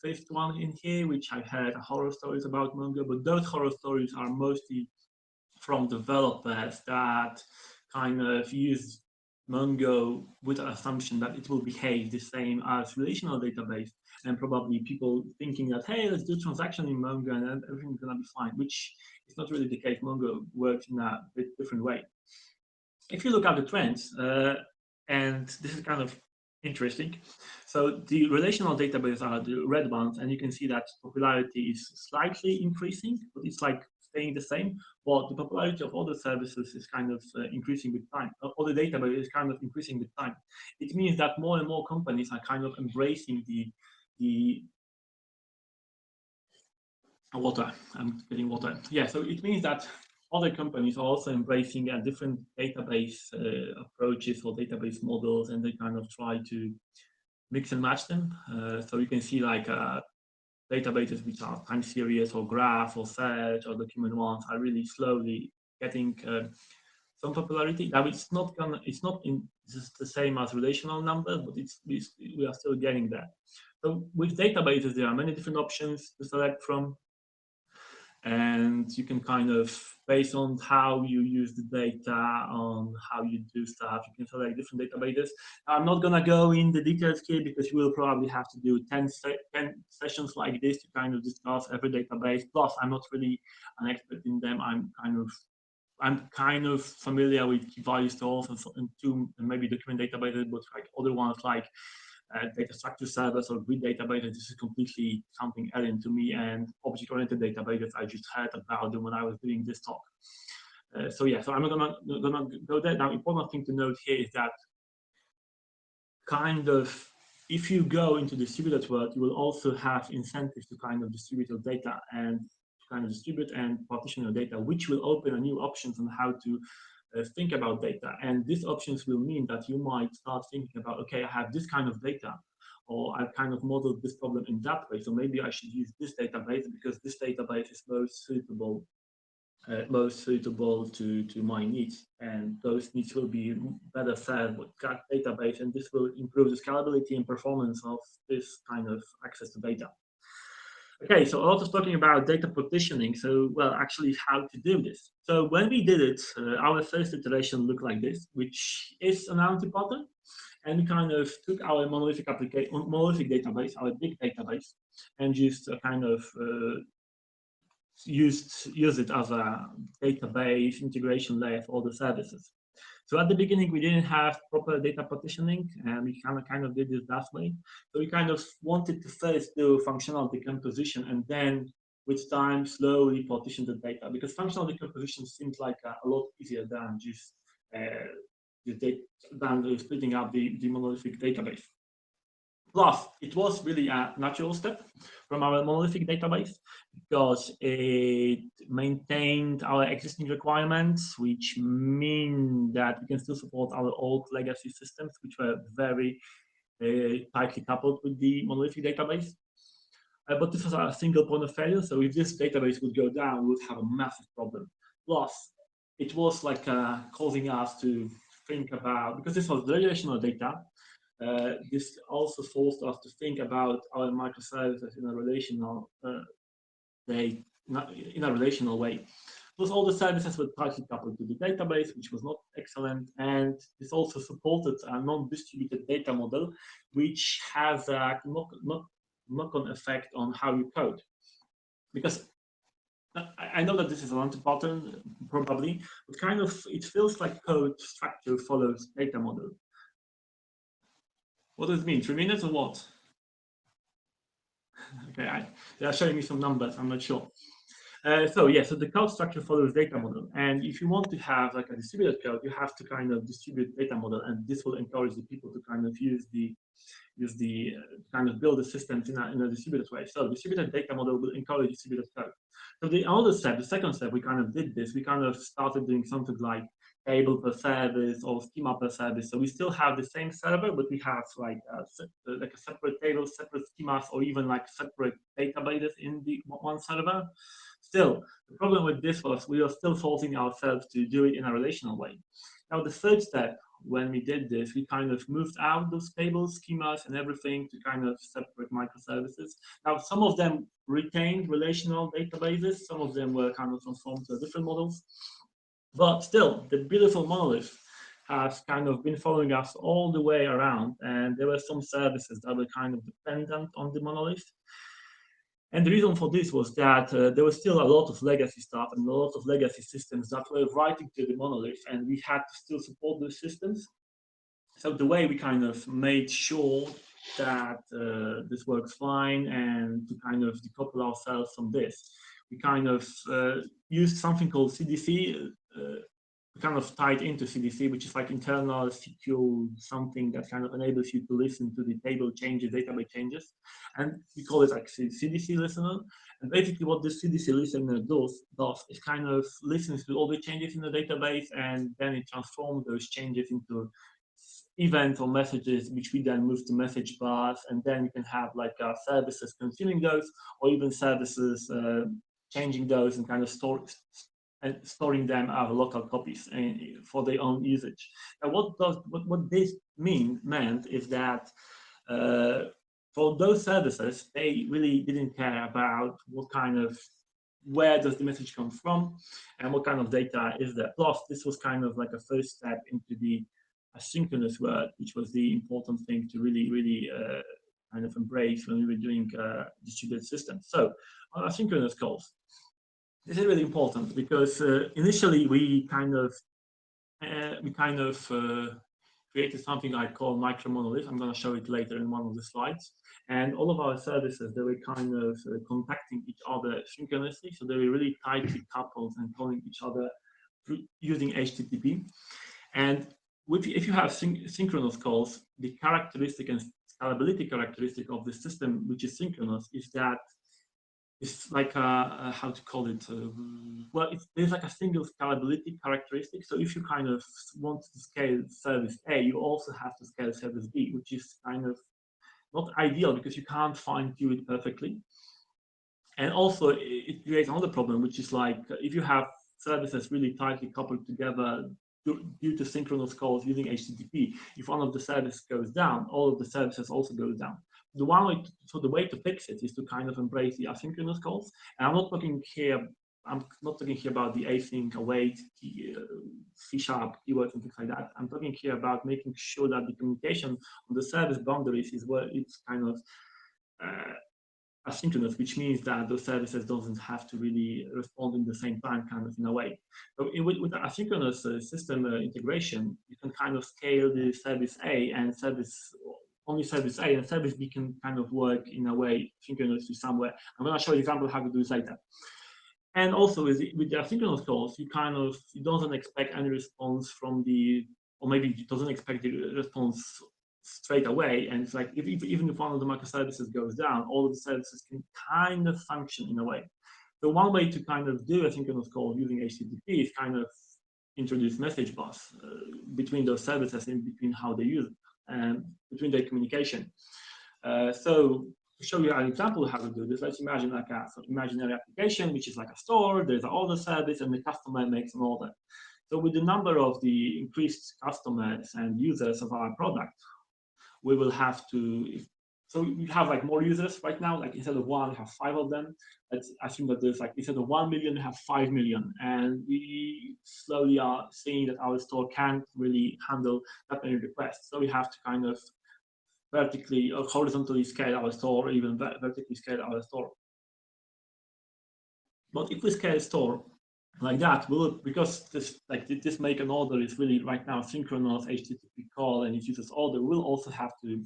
fifth one in here, which I've heard horror stories about Mongo, but those horror stories are mostly from developers that kind of use Mongo with an assumption that it will behave the same as relational database, and probably people thinking that, hey, let's do transaction in Mongo and then everything's gonna be fine, which is not really the case. Mongo works in a bit different way. If you look at the trends, and this is kind of interesting. So the relational databases are the red ones, and you can see that popularity is slightly increasing, but it's like staying the same. But the popularity of other services is kind of increasing with time. Other databases is kind of increasing with time. It means that more and more companies are kind of embracing the water. I'm getting water. Yeah, so it means that other companies are also embracing different database approaches or database models, and they kind of try to mix and match them. So you can see like databases which are time series or graph or search or document ones are really slowly getting some popularity. Now it's not just the same as relational numbers, but we are still getting there. So with databases, there are many different options to select from, and you can kind of, based on how you use the data, on how you do stuff, you can select different databases. I'm not gonna go in the details here because you will probably have to do 10 sessions like this to kind of discuss every database. Plus, I'm not really an expert in them. I'm kind of familiar with key value stores and two maybe document databases, but like other ones like data structure servers or grid databases, this is completely something alien to me, and object-oriented databases, I just heard about them when I was doing this talk. So yeah, so I'm not gonna go there. Now, important thing to note here is that kind of, if you go into distributed world, you will also have incentives to kind of distribute your data and kind of distribute and partition your data, which will open a new options on how to think about data. And these options will mean that you might start thinking about, okay, I have this kind of data, or I've kind of modeled this problem in that way, so maybe I should use this database because this database is most suitable to my needs, and those needs will be better served with that database, and this will improve the scalability and performance of this kind of access to data. Okay, so a lot is talking about data partitioning. So, well, actually how to do this. So when we did it, our first iteration looked like this, which is an anti pattern. And we kind of took our monolithic database, our big database, and just kind of use it as a database integration layer for all the services. So at the beginning, we didn't have proper data partitioning, and we kind of did this that way. So we kind of wanted to first do functional decomposition, and then with time, slowly partition the data, because functional decomposition seems like a lot easier than just splitting up the monolithic database. Plus, it was really a natural step from our monolithic database because it maintained our existing requirements, which mean that we can still support our old legacy systems, which were very tightly coupled with the monolithic database. But this was a single point of failure. So if this database would go down, we would have a massive problem. Plus, it was like causing us to think about, because this was relational data, this also forced us to think about our microservices in a relational way. Plus, all the services were tightly coupled to the database, which was not excellent. And this also supported a non-distributed data model, which has a knock-on effect on how you code. Because I know that this is an anti-pattern, probably, but kind of it feels like code structure follows data model. What does it mean? 3 minutes or what? Okay, they are showing me some numbers. I'm not sure. So yeah, so the code structure follows data model, and if you want to have like a distributed code, you have to kind of distribute data model, and this will encourage the people to kind of kind of build the systems in a distributed way. So distributed data model will encourage distributed code. So the second step, we kind of did this. We kind of started doing something like table per service or schema per service. So we still have the same server, but we have like a separate table, separate schemas, or even like separate databases in the one server. Still, the problem with this was we are still forcing ourselves to do it in a relational way. Now, the third step, when we did this, we kind of moved out those tables, schemas, and everything to kind of separate microservices. Now, some of them retained relational databases. Some of them were kind of transformed to different models. But still, the beautiful monolith has kind of been following us all the way around, and there were some services that were kind of dependent on the monolith. And the reason for this was that there was still a lot of legacy stuff and a lot of legacy systems that were writing to the monolith, and we had to still support those systems. So the way we kind of made sure that this works fine and to kind of decouple ourselves from this, we kind of used something called CDC, kind of tied into CDC, which is like internal SQL, something that kind of enables you to listen to the table changes, database changes. And we call it like CDC listener. And basically what this CDC listener does is kind of listens to all the changes in the database, and then it transforms those changes into events or messages, which we then move to message bus, and then you can have like services consuming those, or even services changing those and kind of storing them as local copies for their own usage. Now, what this meant is that for those services, they really didn't care about what kind of where does the message come from and what kind of data is there. Plus, this was kind of like a first step into the asynchronous world, which was the important thing to really kind of embrace when we were doing distributed systems. So on asynchronous calls, this is really important because initially we kind of created something I call micro monolith. I'm going to show it later in one of the slides. And all of our services, they were kind of contacting each other synchronously. So they were really tightly coupled and calling each other using HTTP. And if you have synchronous calls, the characteristic and scalability characteristic of the system, which is synchronous, is that it's like how to call it? Well, there's like a single scalability characteristic. So if you kind of want to scale service A, you also have to scale service B, which is kind of not ideal because you can't fine tune it perfectly. And also it creates another problem, which is like if you have services really tightly coupled together due to synchronous calls using HTTP, if one of the services goes down, all of the services also go down. The way to fix it is to kind of embrace the asynchronous calls. And I'm not talking here about the async, await, C# keywords and things like that. I'm talking here about making sure that the communication on the service boundaries is where it's kind of asynchronous, which means that those services doesn't have to really respond in the same time, kind of in a way. So with the asynchronous system integration, you can kind of scale the service A and only service A, and service B can kind of work in a way synchronously somewhere. I'm going to show you an example of how to do this later. And also with the asynchronous calls, you don't expect any response from or maybe it doesn't expect the response straight away. And it's like even if one of the microservices goes down, all of the services can kind of function in a way. So one way to kind of do asynchronous calls using HTTP is kind of introduce message bus between those services and between how they use it and between their communication. So to show you an example of how to do this, let's imagine like a imaginary application, which is like a store. There's an order service, and the customer makes an order. So with the number of the increased customers and users of our product, we will have to. So we have like more users right now. Like instead of one, we have 5 of them. Let's assume that there's like instead of 1 million, we have 5 million, and we slowly are seeing that our store can't really handle that many requests. So we have to kind of vertically or horizontally scale our store, or even vertically scale our store. But if we scale store like that, because this make an order is really right now synchronous HTTP call and it uses order, we'll also have to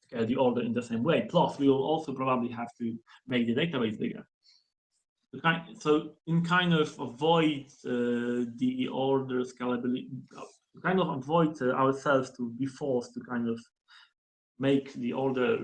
scale the order in the same way. Plus, we will also probably have to make the database bigger. So in kind of avoid the order scalability, kind of avoid ourselves to be forced to kind of make the order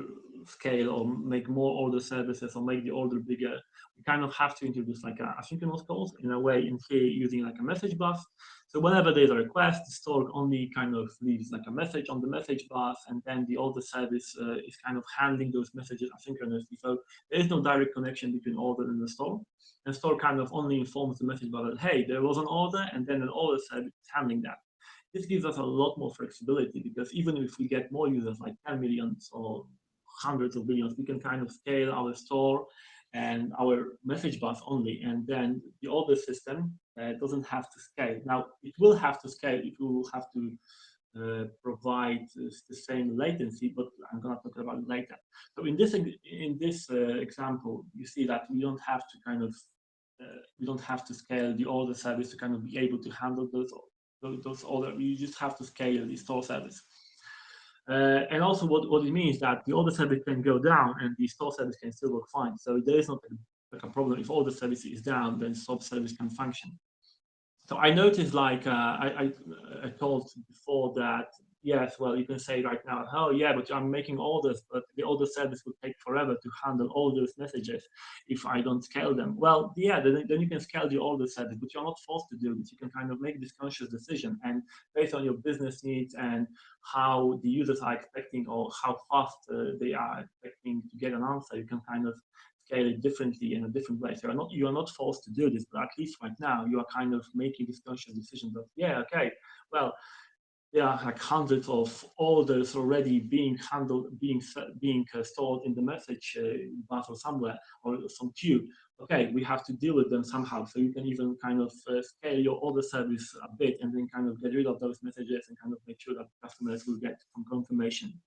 scale or make more order services or make the order bigger, we kind of have to introduce like asynchronous calls in a way in here using like a message bus. So whenever there's a request, the store only kind of leaves like a message on the message bus, and then the order service is kind of handling those messages asynchronously. So there is no direct connection between order and the store. And the store kind of only informs the message bus that, hey, there was an order, and then an order service is handling that. This gives us a lot more flexibility because even if we get more users, like 10 million or hundreds of millions, we can kind of scale our store and our message bus only, and then the older system doesn't have to scale. Now, it will have to scale if you will have to provide the same latency, but I'm going to talk about it later. So in this example, you see that we don't have to kind of we don't have to scale the older service to kind of be able to handle those older. You just have to scale the store service. And also, what it means that the older service can go down and the store service can still work fine. So there is not like a problem if older service is down, then store service can function. So I noticed, like I told before that, yes, well, you can say right now, oh yeah, but I'm making orders, but the order service will take forever to handle all those messages if I don't scale them. Well, yeah, then you can scale the order service, but you're not forced to do it. You can kind of make this conscious decision, and based on your business needs and how the users are expecting or how fast they are expecting to get an answer, you can kind of scale it differently in a different way. So you are not forced to do this, but at least right now you are kind of making this conscious decision that, yeah, okay, well, there are like hundreds of orders already being handled, being stored in the message bus or somewhere, or some queue. Okay, we have to deal with them somehow. So you can even kind of scale your order service a bit and then kind of get rid of those messages and kind of make sure that customers will get some confirmation,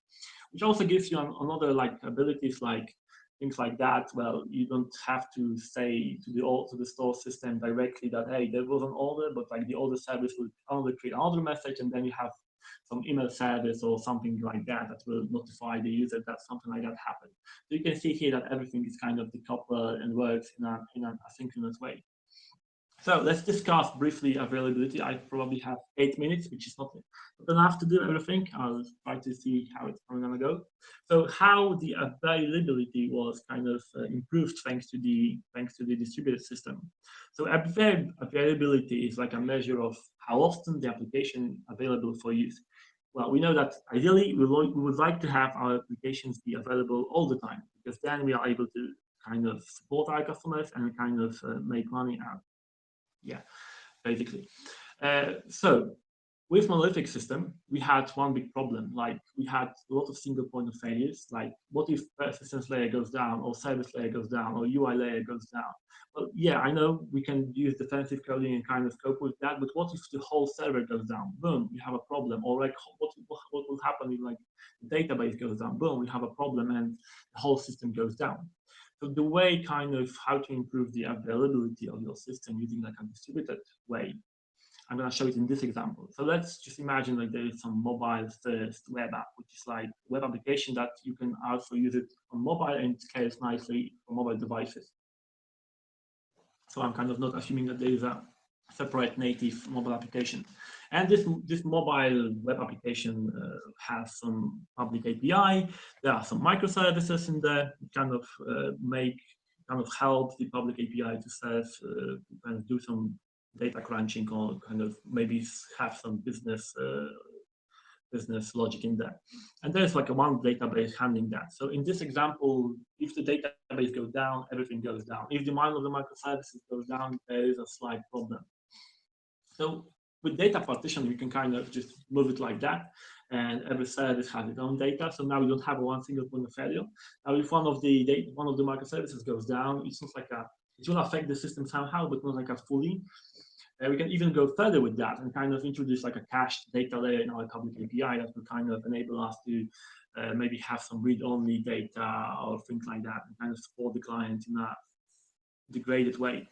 which also gives you another like abilities like things like that. Well, you don't have to say to the store system directly that, hey, there was an order, but like the order service will only create another message, and then you have some email service or something like that that will notify the user that something like that happened. So you can see here that everything is kind of decoupled and works in an asynchronous way. So let's discuss briefly availability. I probably have 8 minutes, which is not enough to do everything. I'll try to see how it's going to go. So how the availability was kind of improved thanks to the distributed system. So availability is like a measure of how often the application available for use. Well, we know that ideally we would like to have our applications be available all the time, because then we are able to kind of support our customers and kind of make money out. Yeah, basically. So with monolithic system, we had one big problem. Like we had a lot of single point of failures. Like what if persistence layer goes down, or service layer goes down, or UI layer goes down? Well, yeah, I know we can use defensive coding and kind of cope with that, but what if the whole server goes down? Boom, we have a problem. Or like what will happen if like the database goes down? Boom, we have a problem and the whole system goes down. So the way kind of how to improve the availability of your system using like a distributed way, I'm going to show it in this example. So let's just imagine like there is some mobile first web app, which is like web application that you can also use it on mobile and it scales nicely for mobile devices. So I'm kind of not assuming that there is a separate native mobile application. And this mobile web application has some public API. There are some microservices in there, kind of help the public API to serve, kind of do some data crunching, or kind of maybe have some business logic in there. And there's like one database handling that. So in this example, if the database goes down, everything goes down. If the one of the microservices goes down, there is a slight problem. So with data partition, we can kind of just move it like that, and every service has its own data. So now we don't have one single point of failure. Now, if one of the microservices goes down, it's not like it will affect the system somehow, but not like a fully. We can even go further with that and kind of introduce like a cached data layer in our public API that will kind of enable us to maybe have some read-only data or things like that, and kind of support the client in a degraded way.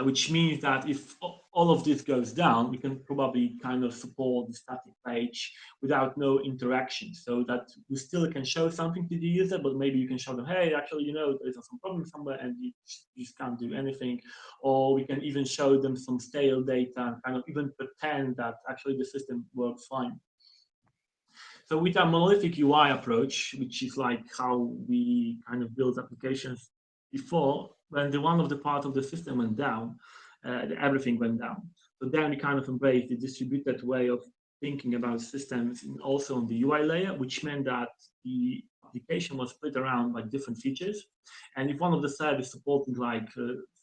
Which means that if all of this goes down, we can probably kind of support the static page without no interaction, so that we still can show something to the user, but maybe you can show them, hey, actually, there's some problem somewhere and you just can't do anything. Or we can even show them some stale data and kind of even pretend that actually the system works fine. So with our monolithic UI approach, which is like how we kind of build applications before, when one of the part of the system went down, everything went down. So then we kind of embraced the distributed way of thinking about systems, and also on the UI layer, which meant that the application was split around like different features. And if one of the service supporting like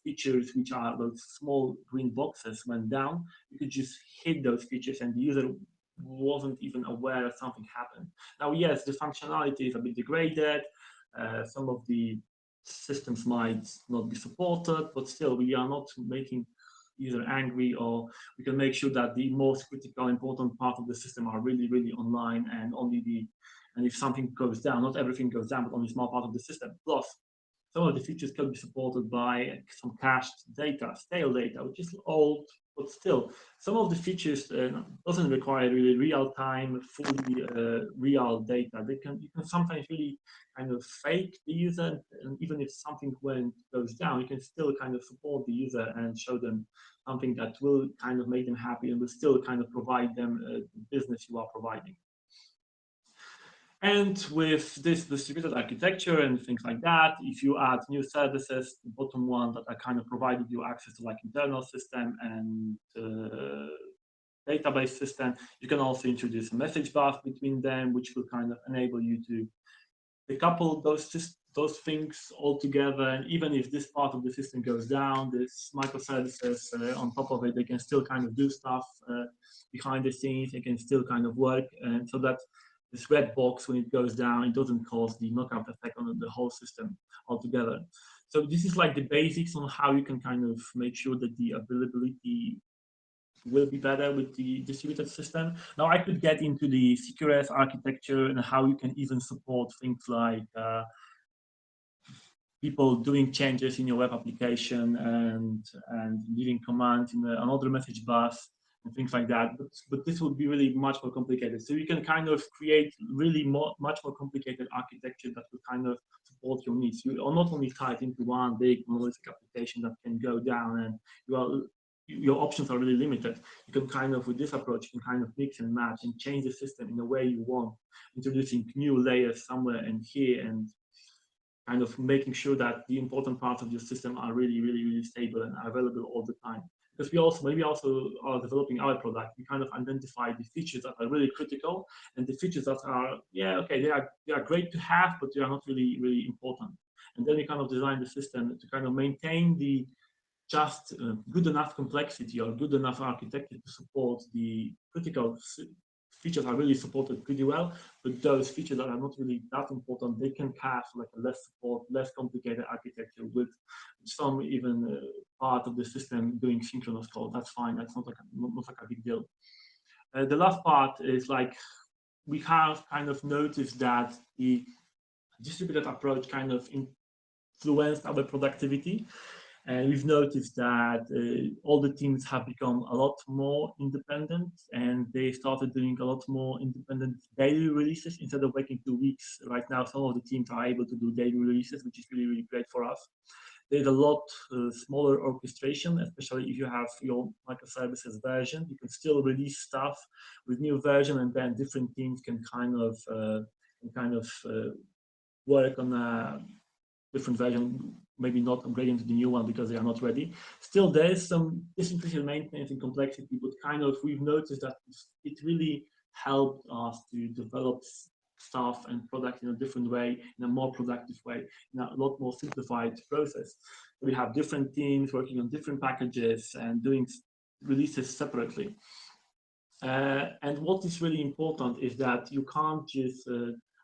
features, which are those small green boxes, went down, you could just hit those features and the user wasn't even aware that something happened. Now, yes, the functionality is a bit degraded. Some of the systems might not be supported, but still we are not making user angry, or we can make sure that the most critical, important part of the system are really, really online, and and if something goes down, not everything goes down, but only a small part of the system. Plus, some of the features can be supported by some cached data, stale data, which is old, but still, some of the features doesn't require really real-time, fully real data. You can sometimes really kind of fake the user, and even if something goes down, you can still kind of support the user and show them something that will kind of make them happy and will still kind of provide them the business you are providing. And with this distributed architecture and things like that, if you add new services, the bottom one that are kind of provided you access to like internal system and database system, you can also introduce a message bus between them, which will kind of enable you to decouple those things all together. And even if this part of the system goes down, this microservices on top of it, they can still kind of do stuff behind the scenes. They can still kind of work, and so that this red box, when it goes down, it doesn't cause the knockout effect on the whole system altogether. So this is like the basics on how you can kind of make sure that the availability will be better with the distributed system. Now I could get into the CQRS architecture and how you can even support things like people doing changes in your web application and leaving commands in another message bus and things like that. But this would be really much more complicated. So you can kind of create really much more complicated architecture that will kind of support your needs. You are not only tied into one big monolithic application that can go down, and your options are really limited. You can kind of, with this approach, you can kind of mix and match and change the system in the way you want, introducing new layers somewhere and here, and kind of making sure that the important parts of your system are really, really, really stable and are available all the time. Because we also are developing our product, we kind of identify the features that are really critical and the features that are, yeah, okay, they are great to have, but they are not really, really important. And then we kind of design the system to kind of maintain the just good enough complexity or good enough architecture to support the critical features are really supported pretty well, but those features that are not really that important, they can have like a less support, less complicated architecture with some even part of the system doing synchronous code. That's fine. That's not like a big deal. The last part is like we have kind of noticed that the distributed approach kind of influenced our productivity. And we've noticed that all the teams have become a lot more independent, and they started doing a lot more independent daily releases instead of waiting 2 weeks. Right now, some of the teams are able to do daily releases, which is really, really great for us. There's a lot smaller orchestration, especially if you have your microservices version. You can still release stuff with new version, and then different teams can kind of work on a different version, maybe not upgrading to the new one because they are not ready. Still, there is some implicit maintenance and complexity, but kind of we've noticed that it really helped us to develop stuff and product in a different way, in a more productive way, in a lot more simplified process. We have different teams working on different packages and doing releases separately. And what is really important is that you can't just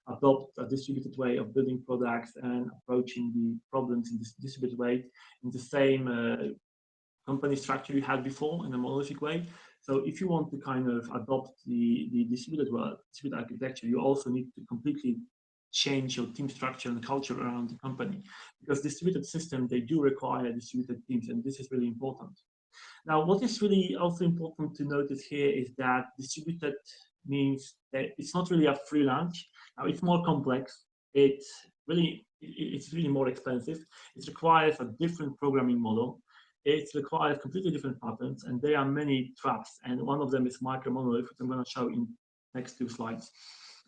adopt a distributed way of building products and approaching the problems in this distributed way in the same company structure you had before in a monolithic way. So if you want to kind of adopt the distributed architecture, you also need to completely change your team structure and culture around the company, because distributed systems, they do require distributed teams, and this is really important. Now, what is really also important to notice here is that distributed means that it's not really a free lunch. Now, it's more complex. It's really more expensive. It requires a different programming model. It requires completely different patterns, and there are many traps. And one of them is micro monolith, which I'm going to show in next 2 slides.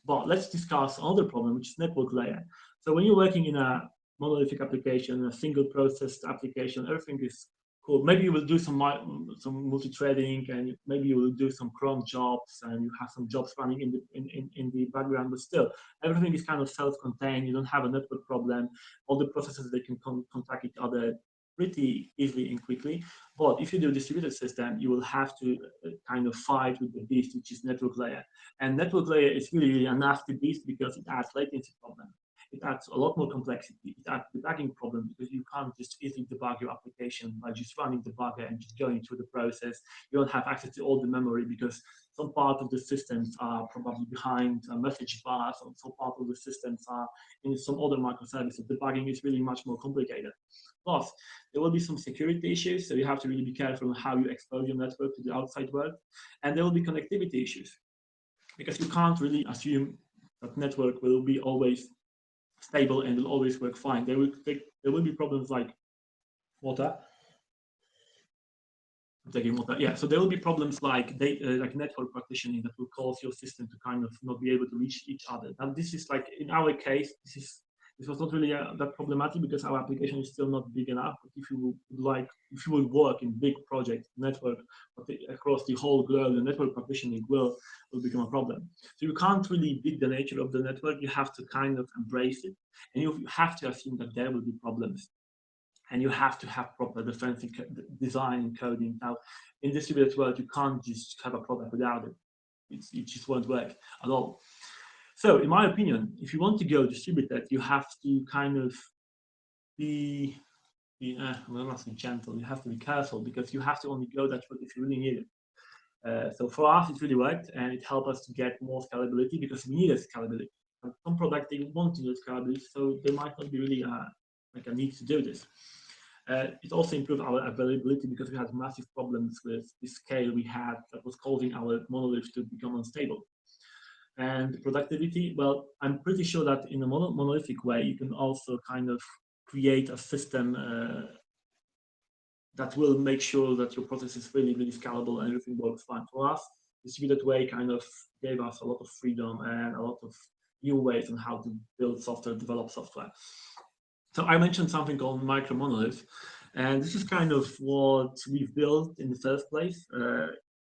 But let's discuss another problem, which is network layer. So when you're working in a monolithic application, a single process application, everything is cool. Maybe you will do some multi-threading, and maybe you will do some cron jobs, and you have some jobs running in the background, but still everything is kind of self-contained. You don't have a network problem. All the processes, they can contact each other pretty easily and quickly. But if you do a distributed system, you will have to kind of fight with the beast, which is network layer. And network layer is really, really a nasty beast because it adds latency problem. it adds a lot more complexity. It adds debugging problems because you can't just easily debug your application by just running the debugger and just going through the process. You don't have access to all the memory because some part of the systems are probably behind a message bus, or some part of the systems are in some other microservices. Debugging is really much more complicated. Plus, there will be some security issues, so you have to really be careful on how you expose your network to the outside world. And there will be connectivity issues, because you can't really assume that network will be always stable and will always work fine. There will be problems like water. I'm taking water. Yeah, so there will be problems like network partitioning that will cause your system to kind of not be able to reach each other. And this is like, in our case, this was not really that problematic because our application is still not big enough. But if you would work in big project network across the whole globe, the network partitioning will become a problem. So you can't really beat the nature of the network. You have to kind of embrace it, and you have to assume that there will be problems. And you have to have proper defensive design and coding. Now, in distributed world, you can't just have a product without it. It just won't work at all. So, in my opinion, if you want to go distributed, you have to kind of be not so gentle. You have to be careful because you have to only go that route if you really need it. So for us, it really worked, and it helped us to get more scalability because we needed scalability. Some products they want to do scalability, so there might not be really like a need to do this. It also improved our availability because we had massive problems with the scale we had that was causing our monolith to become unstable. And productivity, well, I'm pretty sure that in a monolithic way, you can also kind of create a system that will make sure that your process is really, really scalable and everything works fine. For us, distributed way kind of gave us a lot of freedom and a lot of new ways on how to build software, develop software. So I mentioned something called micro monolith, and this is kind of what we've built in the first place.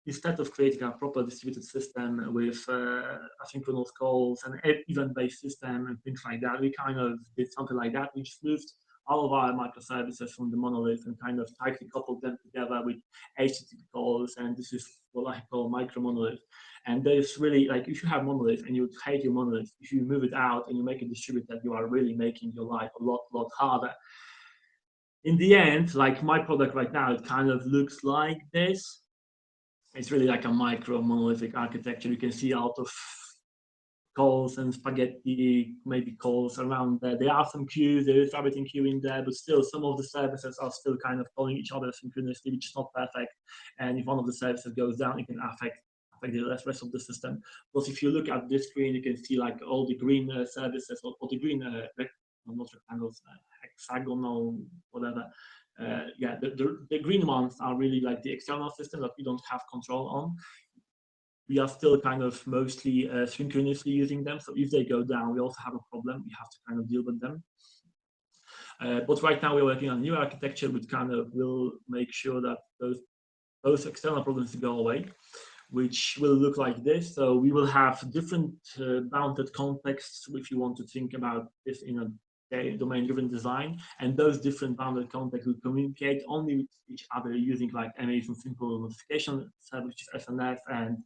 Instead of creating a proper distributed system with asynchronous calls and event-based system and things like that, we kind of did something like that. We just moved all of our microservices from the monolith and kind of tightly coupled them together with HTTP calls, and this is what I call micro monolith. And there's really, like, if you have monolith and you hate your monolith, if you move it out and you make it distributed, you are really making your life a lot harder. In the end, like my product right now, it kind of looks like this. It's really like a micro monolithic architecture. You can see out of calls and spaghetti, maybe calls around there. There are some queues, there is everything queue in there, but still some of the services are still kind of calling each other synchronously, which is not perfect. And if one of the services goes down, it can affect the rest of the system. Plus, if you look at this screen, you can see like all the green services or the green, not rectangles, hexagonal, whatever. Yeah, the green ones are really like the external system that we don't have control on. We are still kind of mostly synchronously using them. So if they go down, we also have a problem. We have to kind of deal with them. But right now we're working on a new architecture which kind of will make sure that those external problems go away, which will look like this. So we will have different bounded contexts if you want to think about this in a domain-driven design, and those different bounded contexts will communicate only with each other using like amazing simple notification service, which is SNS and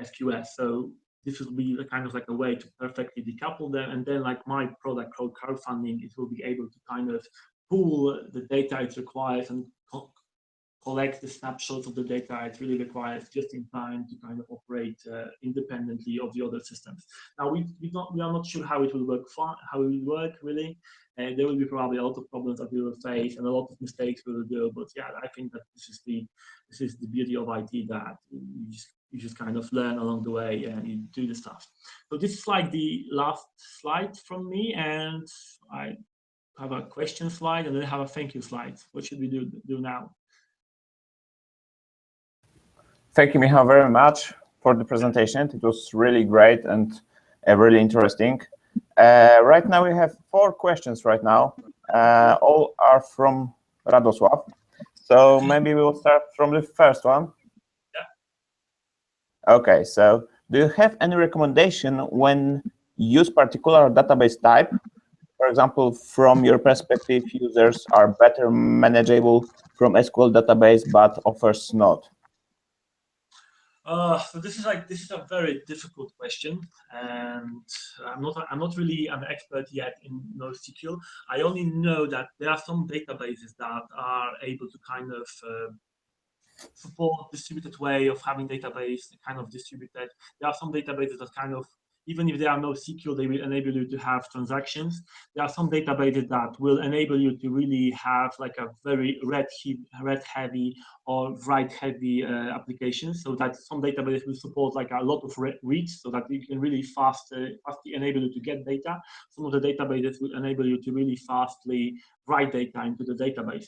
SQS. So this will be kind of like a way to perfectly decouple them, and then like my product called crowdfunding, it will be able to kind of pool the data it requires and collect the snapshots of the data it really requires just in time to kind of operate independently of the other systems. Now we are not sure how it will work really. There will be probably a lot of problems that we will face and a lot of mistakes we will do. But yeah, I think that this is the beauty of IT, that you just kind of learn along the way and you do the stuff. So this is like the last slide from me, and I have a question slide and then have a thank you slide. What should we do now? Thank you, Michal, very much for the presentation. It was really great and really interesting. Right now we have 4 questions right now. All are from Radosław. So maybe we will start from the first one. Yeah. Okay, so do you have any recommendation when use particular database type? For example, from your perspective, users are better manageable from SQL database, but offers not. So this is a very difficult question, and I'm not really an expert yet in NoSQL. I only know that there are some databases that are able to kind of support distributed way of having database kind of distributed. There are some databases that kind of, even if there are no SQL, they will enable you to have transactions. There are some databases that will enable you to really have like a very read heavy or write heavy applications. So that some databases will support like a lot of reads, so that you can really fastly enable you to get data. Some of the databases will enable you to really fastly write data into the database.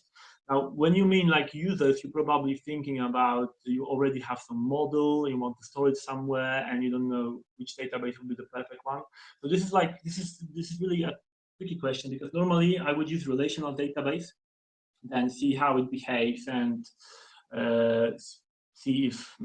Now, when you mean like users, you're probably thinking about you already have some model, you want to store it somewhere, and you don't know which database would be the perfect one. So this is really a tricky question, because normally I would use relational database, then see how it behaves, and uh, see if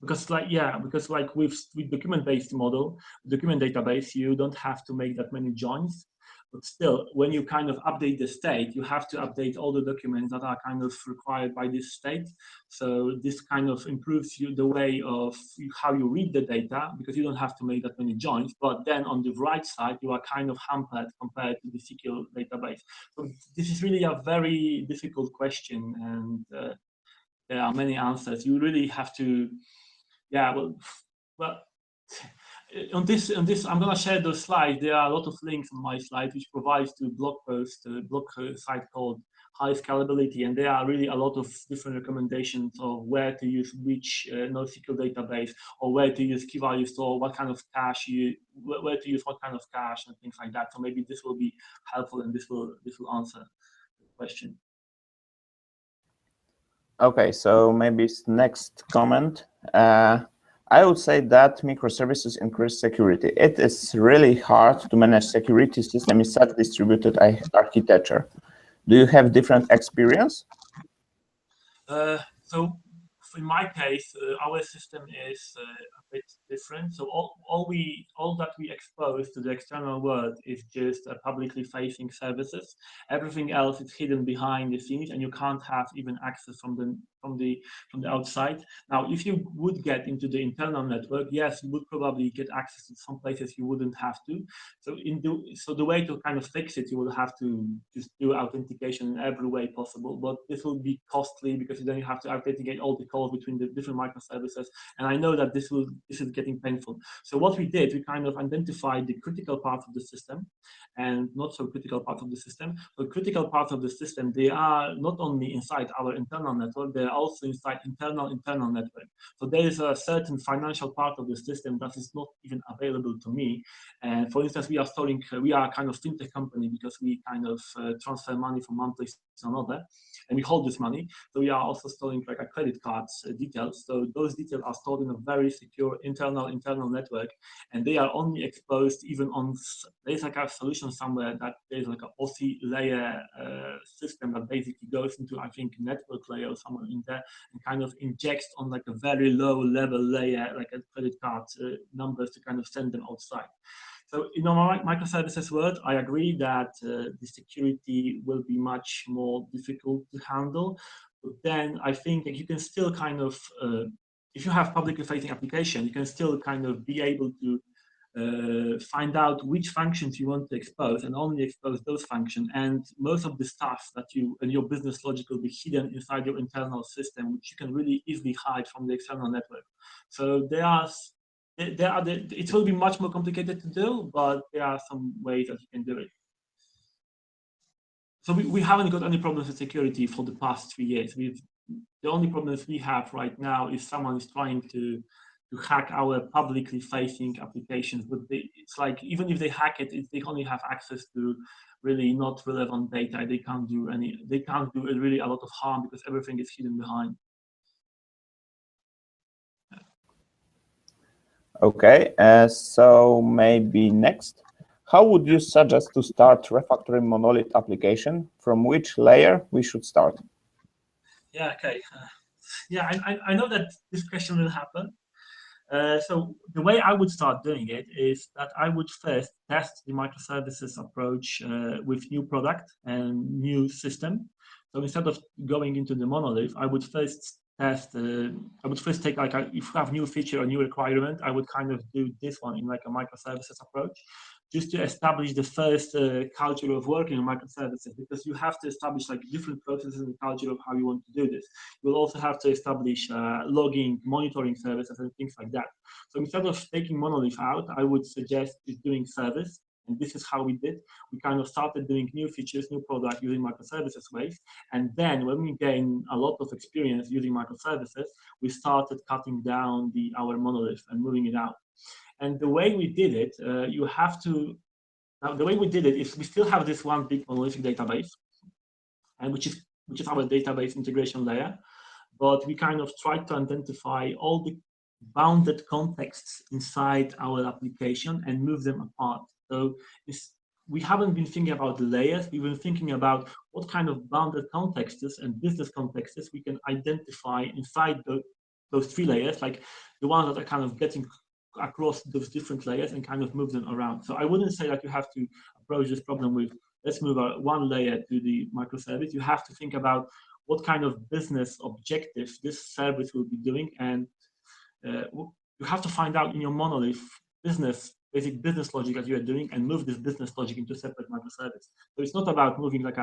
because like with document-based model, document database, you don't have to make that many joins. But still, when you kind of update the state, you have to update all the documents that are kind of required by this state. So this kind of improves the way of how you read the data, because you don't have to make that many joins. But then on the right side, you are kind of hampered compared to the SQL database. So this is really a very difficult question, and there are many answers. You really have to, yeah, well, on this, I'm gonna share those slides. There are a lot of links on my slide, which provides to blog post, blog site called High Scalability, and there are really a lot of different recommendations of where to use which NoSQL database, or where to use key value store, what kind of cache where to use what kind of cache, and things like that. So maybe this will be helpful, and this will answer the question. Okay, so maybe next comment. I would say that microservices increase security. It is really hard to manage security system in such distributed architecture. Do you have different experience? So in my case, our system is a bit different. So all that we expose to the external world is just publicly facing services. Everything else is hidden behind the scenes, and you can't have even access from the outside. Now, if you would get into the internal network, yes, you would probably get access to some places you wouldn't have to. So the way to kind of fix it, you will have to just do authentication in every way possible. But this will be costly, because then you have to authenticate all the calls between the different microservices. And I know that this is getting painful. So what we did, we kind of identified the critical parts of the system and not so critical parts of the system. So critical parts of the system, they are not only inside our internal network, they are also inside internal network. So there is a certain financial part of the system that is not even available to me. And for instance, we are kind of fintech company, because we kind of transfer money from one place to another, and we hold this money. So we are also storing like a credit cards details. So those details are stored in a very secure internal network, and they are only exposed even on, there's like a solution somewhere that there's like a OSI layer system that basically goes into, I think, network layer or somewhere in there, and kind of injects on like a very low level layer, like a credit card numbers, to kind of send them outside. So in our microservices world, I agree that the security will be much more difficult to handle. But then I think that you can still kind of, if you have publicly facing application, you can still kind of be able to find out which functions you want to expose, and only expose those functions. And most of the stuff that you and your business logic will be hidden inside your internal system, which you can really easily hide from the external network. So it will be much more complicated to do, but there are some ways that you can do it. So we haven't got any problems with security for the past 3 years. The only problems we have right now is someone is trying to hack our publicly facing applications. But it's like, even if they hack it, they only have access to really not relevant data. They can't do really a lot of harm, because everything is hidden behind. Okay, so maybe next. How would you suggest to start refactoring monolith application? From which layer we should start? Yeah, okay. Yeah, I know that this question will happen. So the way I would start doing it is that I would first test the microservices approach with new product and new system. So instead of going into the monolith, I would first test, I would first take like if you have new feature or new requirement, I would kind of do this one in like a microservices approach, just to establish the first culture of working in microservices, because you have to establish like different processes and culture of how you want to do this. You'll also have to establish logging, monitoring services and things like that. So instead of taking Monolith out, I would suggest is doing service. And this is how we did. We kind of started doing new features, new product using microservices ways. And then when we gain a lot of experience using microservices, we started cutting down our monolith and moving it out. And the way we did it, the way we did it is we still have this one big monolithic database, and which is our database integration layer. But we kind of tried to identify all the bounded contexts inside our application and move them apart. So we haven't been thinking about the layers. We've been thinking about what kind of bounded contexts and business contexts we can identify inside those three layers, like the ones that are kind of getting across those different layers and kind of move them around. So I wouldn't say that you have to approach this problem with, let's move one layer to the microservice. You have to think about what kind of business objectives this service will be doing, and you have to find out in your monolith basic business logic that you are doing, and move this business logic into separate microservice. So it's not about moving like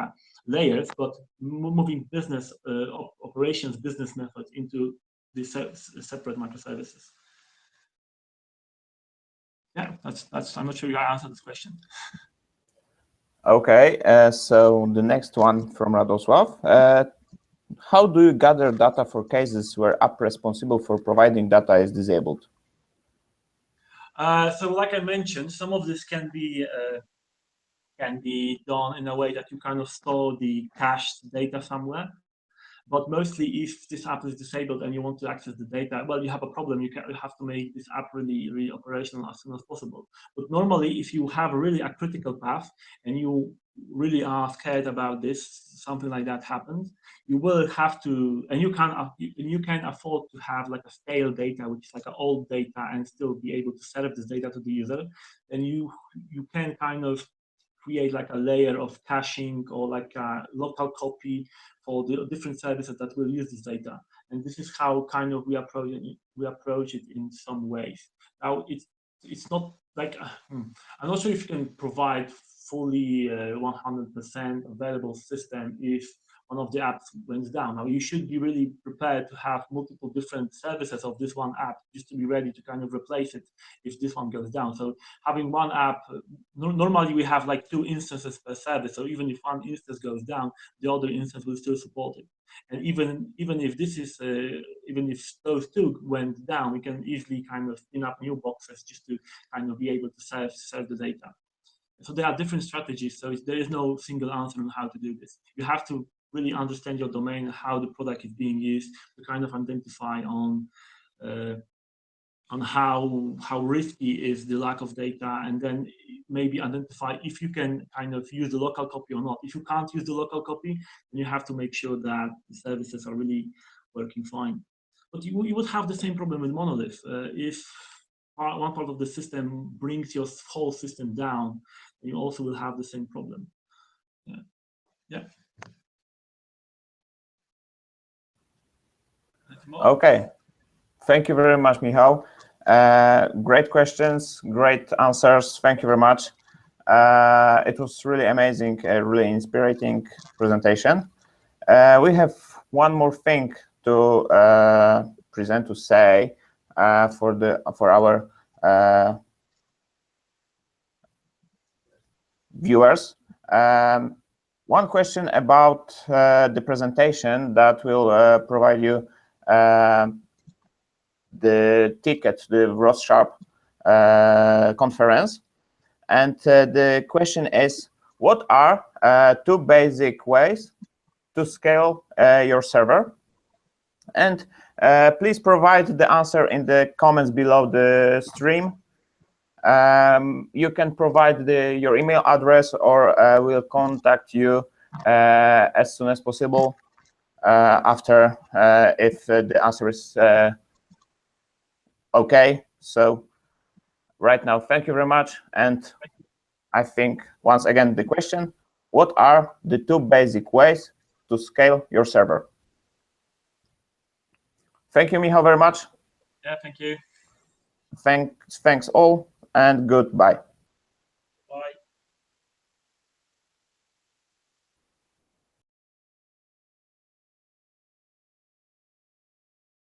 layers, but moving business operations, business methods into these separate microservices. Yeah, that's. I'm not sure I answered this question. Okay, so the next one from Radosław. How do you gather data for cases where app responsible for providing data is disabled? So like I mentioned, some of this can be done in a way that you kind of store the cached data somewhere. But mostly, if this app is disabled and you want to access the data, well, you have a problem. You have to make this app really operational as soon as possible. But normally, if you have really a critical path and you really are scared about this, something like that happens, you will have to, and you can afford to have like a stale data, which is like an old data, and still be able to serve this data to the user. Then you can kind of create like a layer of caching or like a local copy for the different services that will use this data. And this is how kind of we approach it in some ways. Now it's not like I'm not sure if you can provide fully 100% available system if one of the apps went down. Now you should be really prepared to have multiple different services of this one app just to be ready to kind of replace it if this one goes down. So having one app, normally we have like 2 instances per service. So even if one instance goes down, the other instance will still support it. And even if this is even if those 2 went down, we can easily kind of spin up new boxes just to kind of be able to serve the data. So there are different strategies. So there is no single answer on how to do this. You have to really understand your domain, how the product is being used, to kind of identify on how risky is the lack of data, and then maybe identify if you can kind of use the local copy or not. If you can't use the local copy, then you have to make sure that the services are really working fine. But you would have the same problem with Monolith. If one part of the system brings your whole system down, you also will have the same problem. Yeah. Okay, thank you very much, Michal. Great questions, great answers. Thank you very much. It was really amazing, really inspiring presentation. We have one more thing to present, to say for our viewers. One question about the presentation that will provide you the ticket to the Wroc conference. And the question is, what are 2 basic ways to scale your server? And please provide the answer in the comments below the stream. You can provide your email address, or we'll contact you as soon as possible after if the answer is okay. So right now, thank you very much. And I think, once again, the question, what are the 2 basic ways to scale your server? Thank you, Michal, very much. Yeah, thank you. Thanks all, and goodbye.